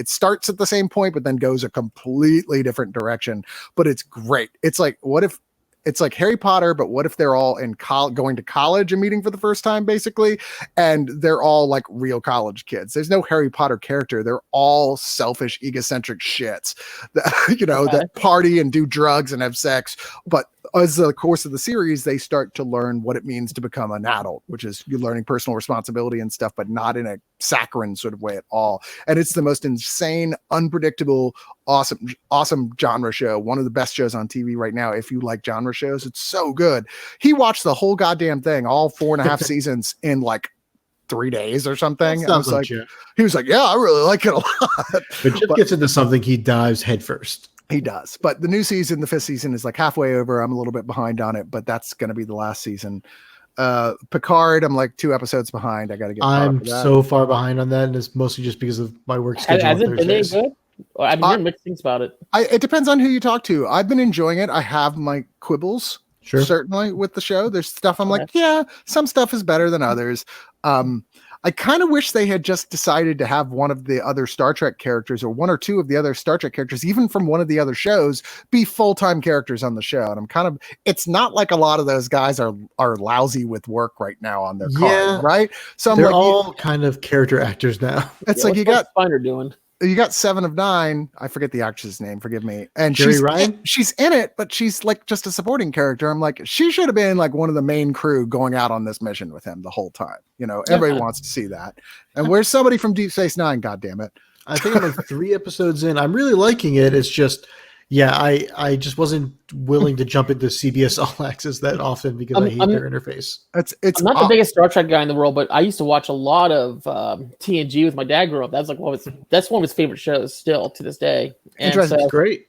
starts at the same point, but then goes a completely different direction. But it's great. It's like, what if it's like Harry Potter, but what if they're all in going to college and meeting for the first time, basically, and they're all like real college kids. There's no Harry Potter character. They're all selfish, egocentric shits, that party and do drugs and have sex. But as the course of the series, they start to learn what it means to become an adult, which is you're learning personal responsibility and stuff, but not in a saccharine sort of way at all. And it's the most insane, unpredictable, awesome genre show. One of the best shows on TV right now. If you like genre shows, it's so good. He watched the whole goddamn thing, all 4.5 seasons in like 3 days or something. I was like, he was like, yeah, I really like it a lot. But Jeff gets into something, he dives headfirst. He does. But the new season, the 5th season, is like halfway over. I'm a little bit behind on it, but that's going to be the last season. Picard, I'm like 2 episodes behind. I got to get. I'm so far behind on that, and it's mostly just because of my work schedule. Has it been any good? I've been hearing mixed things about it. It depends on who you talk to. I've been enjoying it. I have my quibbles. Sure. certainly with the show. There's stuff I'm like, yeah, some stuff is better than others. I kind of wish they had just decided to have one of the other Star Trek characters, or one or two of the other Star Trek characters, even from one of the other shows, be full-time characters on the show. And it's not like a lot of those guys are lousy with work right now on their card, right? So they're all kind of character actors now. It's like you got Spiner doing. You got 7 of 9. I forget the actress's name. Forgive me. And Jerry Ryan? She's in it, but she's like just a supporting character. I'm like, she should have been like one of the main crew going out on this mission with him the whole time. Everybody wants to see that. And where's somebody from Deep Space Nine? God damn it. I think I'm like 3 episodes in. I'm really liking it. It's just, I just wasn't willing to jump into CBS All Access that often because I hate their interface. It's I'm not the biggest Star Trek guy in the world, but I used to watch a lot of TNG with my dad growing up. That's like that's one of his favorite shows still to this day. Interesting. So, great.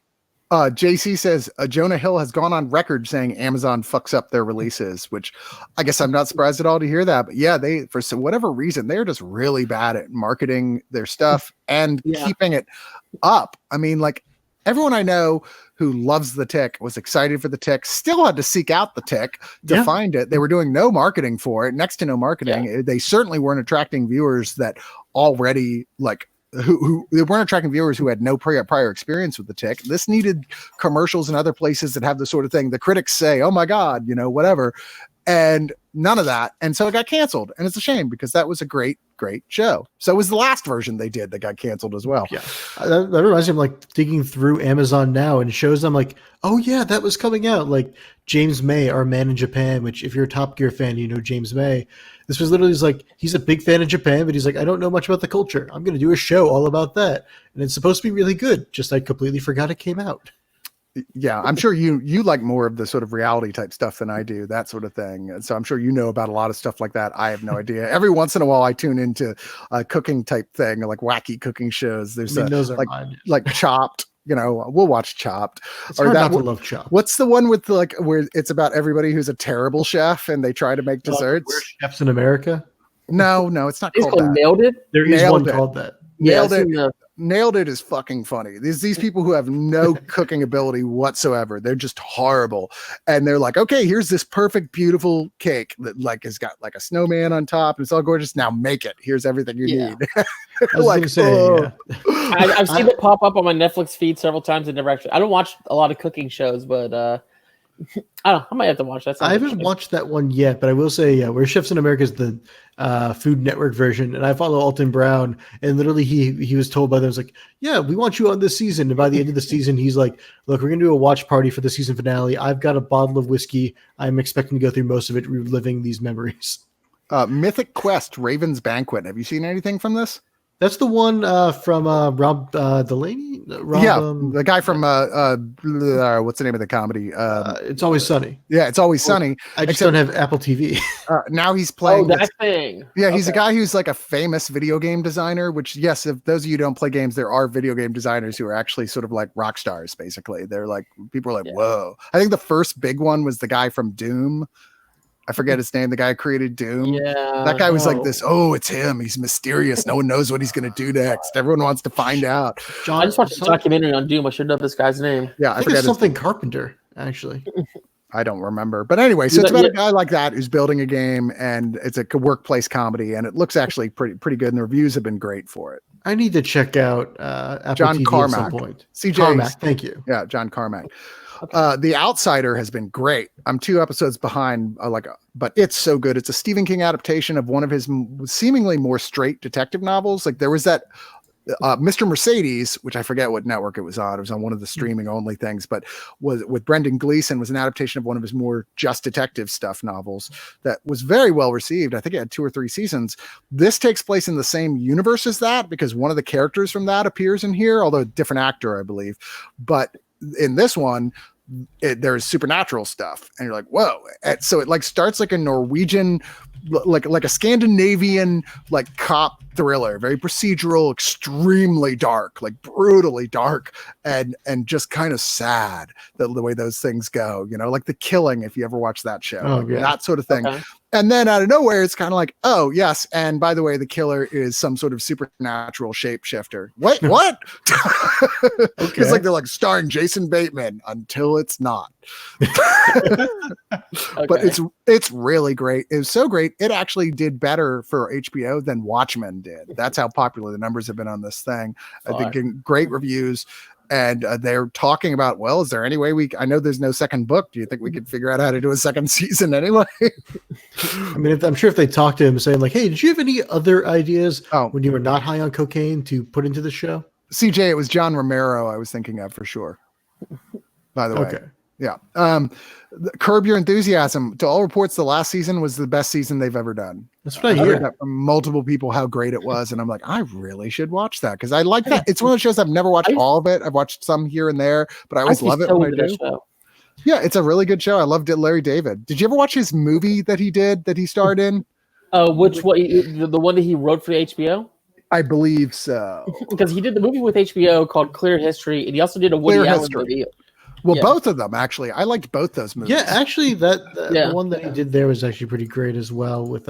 JC says Jonah Hill has gone on record saying Amazon fucks up their releases, which I guess I'm not surprised at all to hear that. But yeah, they, for whatever reason, they're just really bad at marketing their stuff and keeping it up. I mean, like, everyone I know who loves the Tick, was excited for the Tick, still had to seek out the Tick to find it. They were doing no marketing for it, next to no marketing. Yeah. They certainly weren't attracting viewers that already like who they weren't attracting viewers who had no prior experience with the Tick. This needed commercials in other places that have the sort of thing the critics say, oh my God, whatever. And none of that. And so it got canceled. And it's a shame because that was a great show. So it was the last version they did that got canceled as well. Yeah. That reminds me of like digging through Amazon now and shows them like, oh yeah, that was coming out. Like James May, Our Man in Japan, which if you're a Top Gear fan, James May. This was literally like, he's a big fan of Japan, but he's like, I don't know much about the culture. I'm going to do a show all about that. And it's supposed to be really good. Just I completely forgot it came out. Yeah, I'm sure you like more of the sort of reality type stuff than I do, that sort of thing. And so I'm sure about a lot of stuff like that. I have no idea. Every once in a while I tune into a cooking type thing, or like wacky cooking shows. There's those are like Chopped. We'll watch Chopped. It's hard not to love Chopped. What's the one with where it's about everybody who's a terrible chef and they try to make desserts? We're Chefs in America? No, it's not called that. Nailed It? There is one called that. Nailed It. Nailed It is fucking funny. These people who have no cooking ability whatsoever, they're just horrible. And they're like, okay, here's this perfect, beautiful cake that like has got like a snowman on top and it's all gorgeous. Now make it. Here's everything you need. I've seen it pop up on my Netflix feed several times. I don't watch a lot of cooking shows, but I don't know. I might have to watch that. I haven't watched that one yet, but I will say, We're Chefs in America is the Food Network version, and I follow Alton Brown, and literally he was told by them, like, yeah, we want you on this season. And by the end of the season, he's like, look, we're going to do a watch party for the season finale. I've got a bottle of whiskey. I'm expecting to go through most of it, reliving these memories. Mythic Quest, Raven's Banquet. Have you seen anything from this? That's the one from Rob Delaney? The guy from what's the name of the comedy? It's Always Sunny. Yeah, It's Always Sunny. I just don't have Apple TV. Now he's playing that thing. Yeah, he's a guy who's like a famous video game designer, which, yes, if those of you who don't play games, there are video game designers who are actually sort of like rock stars, basically. They're like, people are like, whoa. I think the first big one was the guy from Doom. I forget his name. The guy who created Doom. Yeah, that guy was like this. Oh, it's him. He's mysterious. No one knows what he's going to do next. Everyone wants to find out. I just watched a documentary on Doom. I should know this guy's name. Yeah, I forget something Carpenter, actually. I don't remember. But anyway, so it's about a guy like that who's building a game, and it's a workplace comedy, and it looks actually pretty good, and the reviews have been great for it. I need to check out Apple John TV Carmack. at some point. CJ Carmack, thank you. Yeah, John Carmack. Okay. The Outsider has been great. I'm 2 episodes behind, but it's so good. It's a Stephen King adaptation of one of his seemingly more straight detective novels. Like there was that Mr. Mercedes, which I forget what network it was on. It was on one of the streaming only things, but was with Brendan Gleeson, was an adaptation of one of his more just detective stuff novels that was very well received. I think it had 2 or 3 seasons. This takes place in the same universe as that because one of the characters from that appears in here, although a different actor, I believe. But in this one, there's supernatural stuff, and you're like, whoa. And so it like starts like a Norwegian, like a Scandinavian like cop thriller, very procedural, extremely dark, like brutally dark, and just kind of sad the way those things go, like The Killing, if you ever watch that show, that sort of thing. Okay. And then out of nowhere, it's kind of like, oh, yes. And by the way, the killer is some sort of supernatural shapeshifter. Wait, what? It's like they're like starring Jason Bateman until it's not. But it's really great. It was so great. It actually did better for HBO than Watchmen did. That's how popular the numbers have been on this thing. I think getting great reviews. And they're talking about, well, is there any way I know there's no second book. Do you think we could figure out how to do a second season anyway? I mean, I'm sure if they talked to him saying like, hey, did you have any other ideas when you were not high on cocaine to put into the show? CJ, it was John Romero I was thinking of for sure. By the way. Okay. Yeah. Curb Your Enthusiasm. To all reports, the last season was the best season they've ever done. That's what I heard hear. that from multiple people how great it was, and I'm like, I really should watch that because I like that. It's one of those shows I've never watched all of it. I've watched some here and there, but I always love it when I do. Yeah, it's a really good show. I loved it. Larry David. Did you ever watch his movie that he did that he starred in? Which one? The one that he wrote for HBO? I believe so. Because he did the movie with HBO called Clear History, and he also did a Woody Allen movie. Well, both of them actually. I liked both those movies. Yeah, actually, the one that he did there was actually pretty great as well with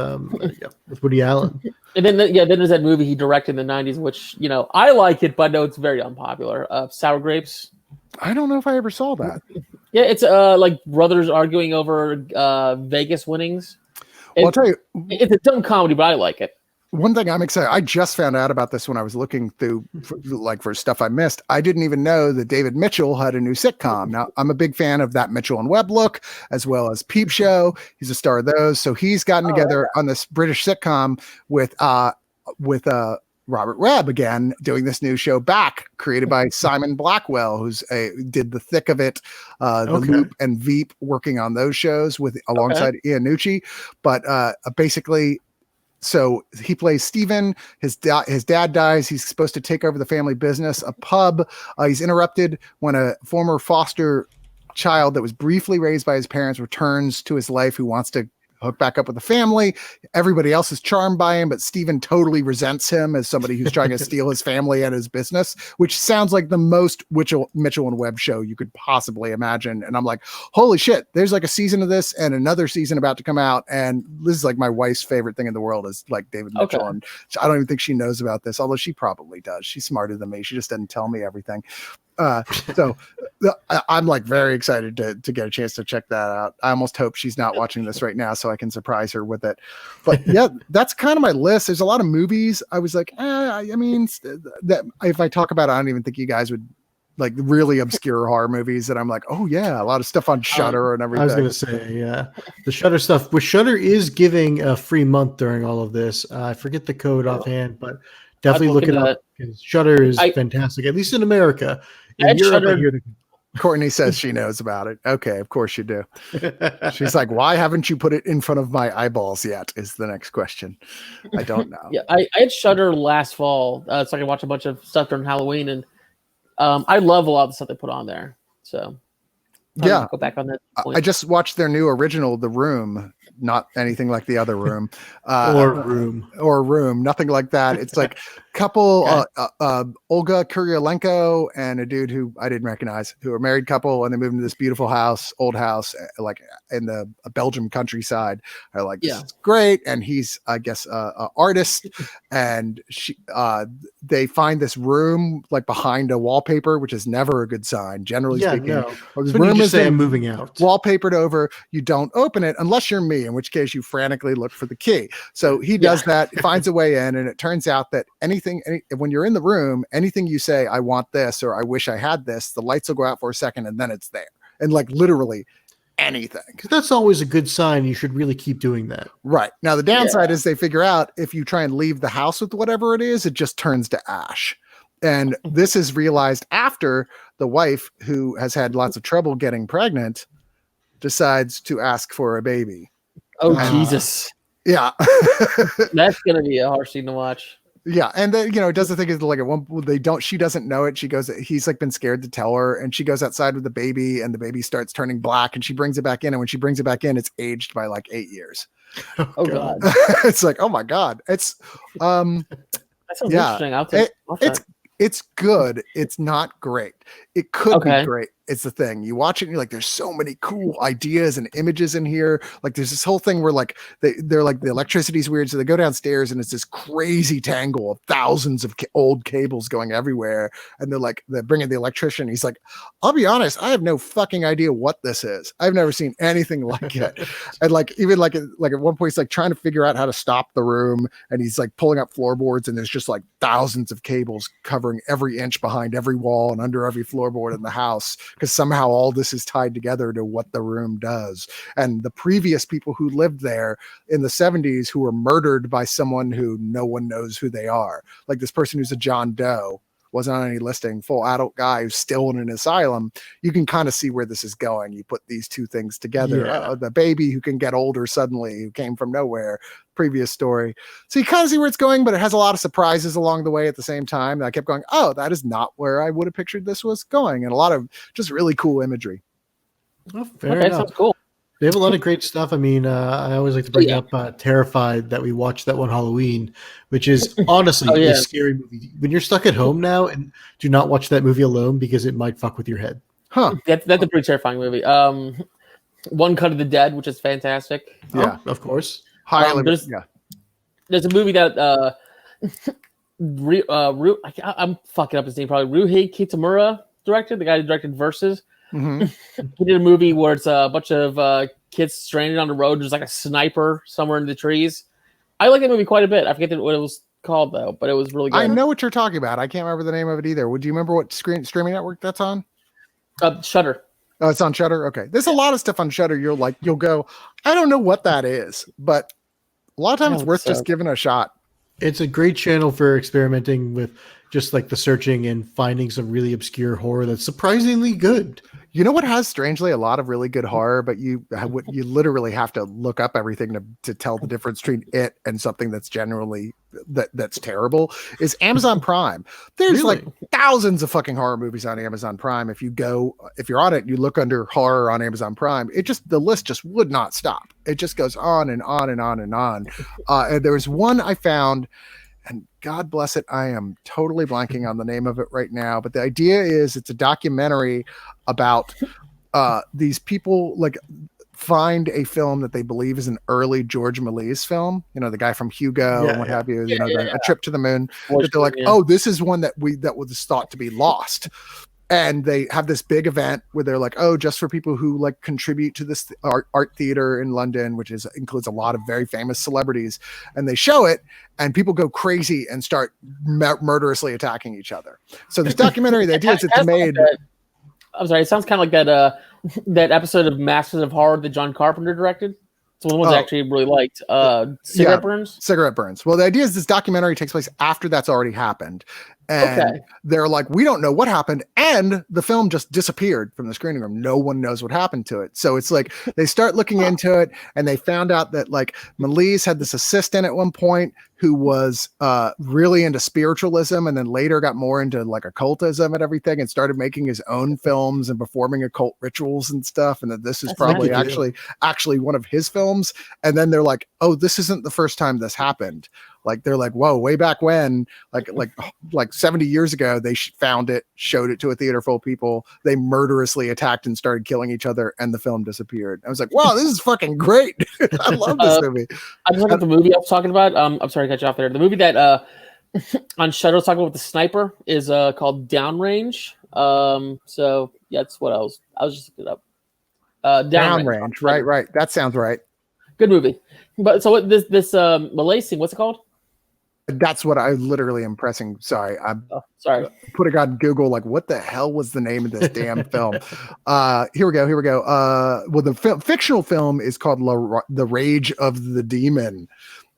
Woody Allen. And then there's that movie he directed in the '90s, which I like it, but I know it's very unpopular. Sour Grapes. I don't know if I ever saw that. Yeah, it's like brothers arguing over Vegas winnings. Well, I'll tell you, it's a dumb comedy, but I like it. One thing I'm excited. I just found out about this when I was looking through for stuff I missed. I didn't even know that David Mitchell had a new sitcom. Now, I'm a big fan of that Mitchell and Webb look, as well as Peep Show. He's a star of those. So he's gotten together on this British sitcom with Robert Webb again, doing this new show Back, created by Simon Blackwell, who's did The Thick of It, The Loop, and Veep, working on those shows alongside Ian Nucci. But basically, so he plays Stephen. His dad dies. He's supposed to take over the family business, a pub. He's interrupted when a former foster child that was briefly raised by his parents returns to his life, who wants to hook back up with the family. Everybody else is charmed by him, but Stephen totally resents him as somebody who's trying to steal his family and his business, which sounds like the most Mitchell and Webb show you could possibly imagine. And I'm like, holy shit, there's like a season of this and another season about to come out. And this is like my wife's favorite thing in the world is like David Mitchell. And I don't even think she knows about this, although she probably does. She's smarter than me. She just doesn't tell me everything. So I'm like very excited to get a chance to check that out. I almost hope she's not watching this right now so I can surprise her with it. But yeah, that's kind of my list. There's a lot of movies. I was like, I mean, that if I talk about it, I don't even think you guys would like really obscure horror movies that I'm like, oh yeah, a lot of stuff on Shudder and everything. I was going to say, yeah, the Shudder stuff, which Shudder is giving a free month during all of this. I forget the code offhand, but definitely look it up. Shudder is fantastic, at least in America. In Europe, Courtney says she knows about it. Okay, of course you do. She's like, why haven't you put it in front of my eyeballs yet? Is the next question. I don't know. Yeah, I had Shudder last fall, so I could watch a bunch of stuff during Halloween, and I love a lot of the stuff they put on there. So yeah, go back on that point. I just watched their new original, The Room. Not anything like The Other Room, or Room, nothing like that. It's like couple, Olga Kuryalenko and a dude who I didn't recognize, who are a married couple, and they moved into this beautiful old house, like in the Belgium countryside. I like, this is great. And he's, I guess, a artist, and they find this room like behind a wallpaper, which is never a good sign, generally speaking. No. The room is moving out, wallpapered over. You don't open it unless you're me, in which case you frantically look for the key. So he does that, finds a way in, and it turns out that when you're in the room, anything you say, I want this, or I wish I had this, the lights will go out for a second and then it's there. And like literally anything. Because that's always a good sign. You should really keep doing that. Right. Now the downside is they figure out if you try and leave the house with whatever it is, it just turns to ash. And this is realized after the wife, who has had lots of trouble getting pregnant, decides to ask for a baby. Oh, Jesus. Yeah. That's going to be a harsh scene to watch. Yeah. And then, it does the thing is like she doesn't know it. She goes, he's like been scared to tell her, and she goes outside with the baby, and the baby starts turning black, and she brings it back in. And when she brings it back in, it's aged by like 8 years. Oh God. It's like, oh my God. It's, that sounds interesting. It's good. It's not great. It could be great. it's the thing. You watch it and you're like, there's so many cool ideas and images in here. Like there's this whole thing where like they're like the electricity's weird. So they go downstairs and it's this crazy tangle of thousands of old cables going everywhere. And they're bringing the electrician. He's like, I'll be honest, I have no fucking idea what this is. I've never seen anything like it. And like, even like at one point, he's like trying to figure out how to stop the room. And he's like pulling up floorboards and there's just like thousands of cables covering every inch behind every wall and under every floorboard in the house. Because somehow all this is tied together to what the room does. And the previous people who lived there in the 70s who were murdered by someone who no one knows who they are. Like this person who's a John Doe, wasn't on any listing, full adult guy who's still in an asylum. You can kind of see where this is going. You put these two things together. Yeah. The baby who can get older suddenly, who came from nowhere, previous story. So you kind of see where it's going, but it has a lot of surprises along the way at the same time. And I kept going, oh, that is not where I would have pictured this was going. And a lot of just really cool imagery. Oh, fair enough. Sounds cool. They have a lot of great stuff. I mean, I always like to bring up Terrified that we watched that one Halloween, which is honestly a scary movie. When you're stuck at home now, and do not watch that movie alone because it might fuck with your head. Huh. That's a pretty terrifying movie. One Cut of the Dead, which is fantastic. Yeah, of course. There's a movie that I'm fucking up his name probably. Ryuhei Kitamura directed, the guy who directed Versus. Mm-hmm. He did a movie where it's a bunch of kids stranded on the road. There's like a sniper somewhere in the trees. I like that movie quite a bit. I forget what it was called though, but it was really good. I know what you're talking about. I can't remember the name of it either. Would you remember what streaming network that's on? Shudder. Oh, it's on Shudder. Okay, there's a lot of stuff on Shudder. You'll go, I don't know what that is, but a lot of times it's worth just giving it a shot. It's a great channel for experimenting with just like the searching and finding some really obscure horror that's surprisingly good. You know what has strangely a lot of really good horror, but you literally have to look up everything to tell the difference between it and something that's generally that's terrible is Amazon Prime. There's like thousands of fucking horror movies on Amazon Prime. If you're on it, and you look under horror on Amazon Prime, the list just would not stop. It just goes on and on and on and on. And there was one I found, and God bless it, I am totally blanking on the name of it right now. But the idea is it's a documentary about these people like find a film that they believe is an early George Méliès film. You know, the guy from Hugo and what have you. A Trip to the Moon. But they're like, oh, this is one that was thought to be lost. And they have this big event where they're like, oh, just for people who like contribute to this art theater in London, which includes a lot of very famous celebrities. And they show it and people go crazy and start murderously attacking each other. So this documentary, the idea is it's made. I'm sorry, it sounds kind of like that episode of Masters of Horror that John Carpenter directed. It's one of the ones I actually really liked. Cigarette Burns? Cigarette Burns. Well, the idea is this documentary takes place after that's already happened. And they're like, we don't know what happened. And the film just disappeared from the screening room. No one knows what happened to it. So it's like they start looking into it and they found out that like Méliès had this assistant at one point who was really into spiritualism and then later got more into like occultism and everything and started making his own films and performing occult rituals and stuff. And that this is probably actually one of his films. And then they're like, oh, this isn't the first time this happened. Like they're like, whoa, way back when, like 70 years ago, they found it, showed it to a theater full of people. They murderously attacked and started killing each other, and the film disappeared. I was like, wow, this is fucking great. I love this movie. I just looked at the movie I was talking about. I'm sorry to cut you off there. The movie that on Shudder was talking about with the sniper is called Downrange. So yeah, that's what I was just looking it up. Downrange, right. That sounds right. Good movie. But so what this Méliès thing, what's it called? That's what I literally am pressing. Sorry. Sorry. Put it on Google. Like, what the hell was the name of this damn film? Here we go. Well, the fictional film is called The Rage of the Demon.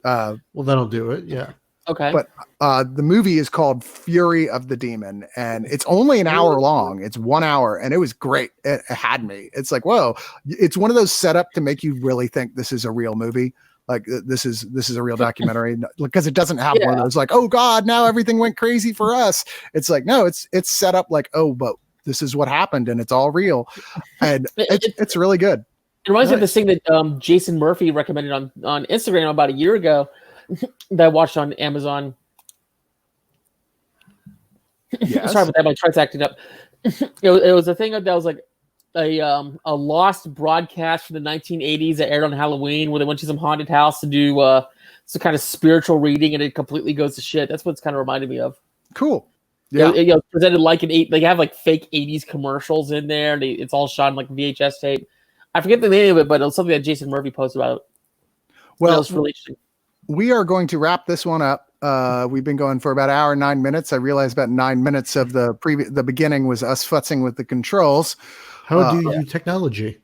Well, that'll do it. Yeah. Okay. But the movie is called Fury of the Demon, and it's only an hour long. It's 1 hour, and it was great. It had me. It's like, whoa. It's one of those set up to make you really think this is a real movie. Like this is a real documentary because it doesn't have one of those like, oh God, now everything went crazy for us. It's like, no, it's set up like, oh, but this is what happened and it's all real. And it's really good. It reminds me of this thing that Jason Murphy recommended on Instagram about a year ago that I watched on Amazon. Yes. Sorry about that. My chart's acting up. It was a thing that was like a lost broadcast from the 1980s that aired on Halloween, where they went to some haunted house to do some kind of spiritual reading, and it completely goes to shit. That's what it's kind of reminded me of. Cool. Yeah. It presented like they have like fake 80s commercials in there. It's all shot on like VHS tape. I forget the name of it, but it was something that Jason Murphy posted about. Well, it was really interesting. We are going to wrap this one up. We've been going for about an hour and 9 minutes. I realized about 9 minutes of the beginning was us futzing with the controls. How do you technology?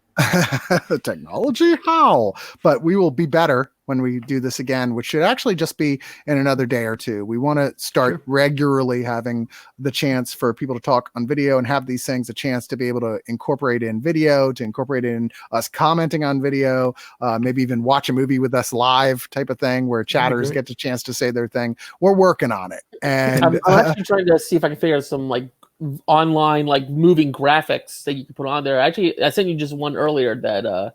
Technology? How? But we will be better when we do this again, which should actually just be in another day or two. We want to start regularly having the chance for people to talk on video and have these things a chance to be able to incorporate in video, to incorporate in us commenting on video, maybe even watch a movie with us live type of thing where chatters get the chance to say their thing. We're working on it. And I'm actually trying to see if I can figure out some like online like moving graphics that you can put on there. Actually, I sent you just one earlier that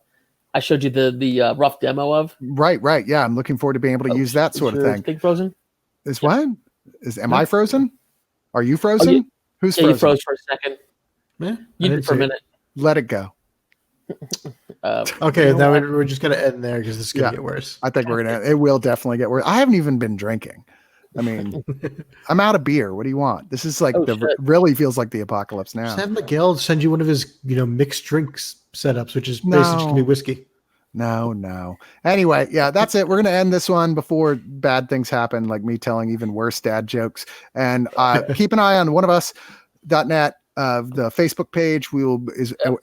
I showed you the rough demo of. Right. Yeah, I'm looking forward to being able to use that sort of thing. Thing frozen? Is what? Am I frozen? Are you frozen? Who's frozen? You froze for a second. Yeah, you did for a minute. Let it go. Okay, now we're just gonna end there because this is gonna get worse. I think it will definitely get worse. I haven't even been drinking. I mean, I'm out of beer. What do you want? This is like really feels like the apocalypse now. Just have Miguel send you one of his, mixed drinks setups, which is basically just gonna be whiskey. No. Anyway, yeah, that's it. We're going to end this one before bad things happen, like me telling even worse dad jokes. And keep an eye on Oneofus.net. The Facebook page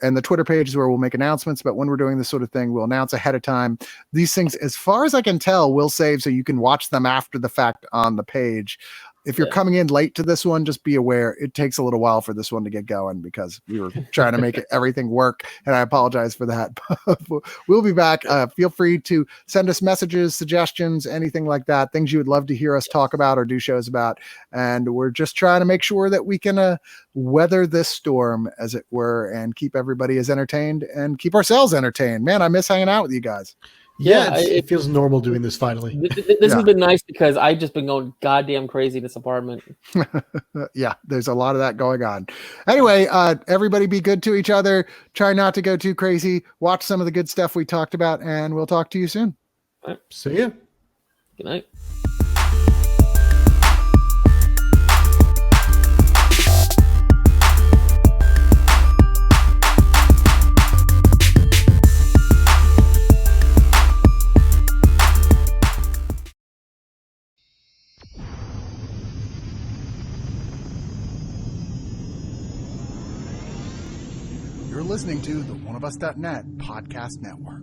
and the Twitter page is where we'll make announcements about when we're doing this sort of thing. We'll announce ahead of time. These things, as far as I can tell, we'll save so you can watch them after the fact on the page. If you're coming in late to this one, just be aware it takes a little while for this one to get going because we were trying to make everything work, and I apologize for that. We'll be back. Feel free to send us messages, suggestions, anything like that, things you would love to hear us talk about or do shows about. And we're just trying to make sure that we can weather this storm, as it were, and keep everybody as entertained and keep ourselves entertained. Man, I miss hanging out with you guys. Yeah, it feels normal doing this finally. This has been nice because I've just been going goddamn crazy in this apartment. Yeah, there's a lot of that going on. Anyway, everybody be good to each other. Try not to go too crazy. Watch some of the good stuff we talked about, and we'll talk to you soon. All right. See ya. Good night. You're listening to the Oneofus.net podcast network.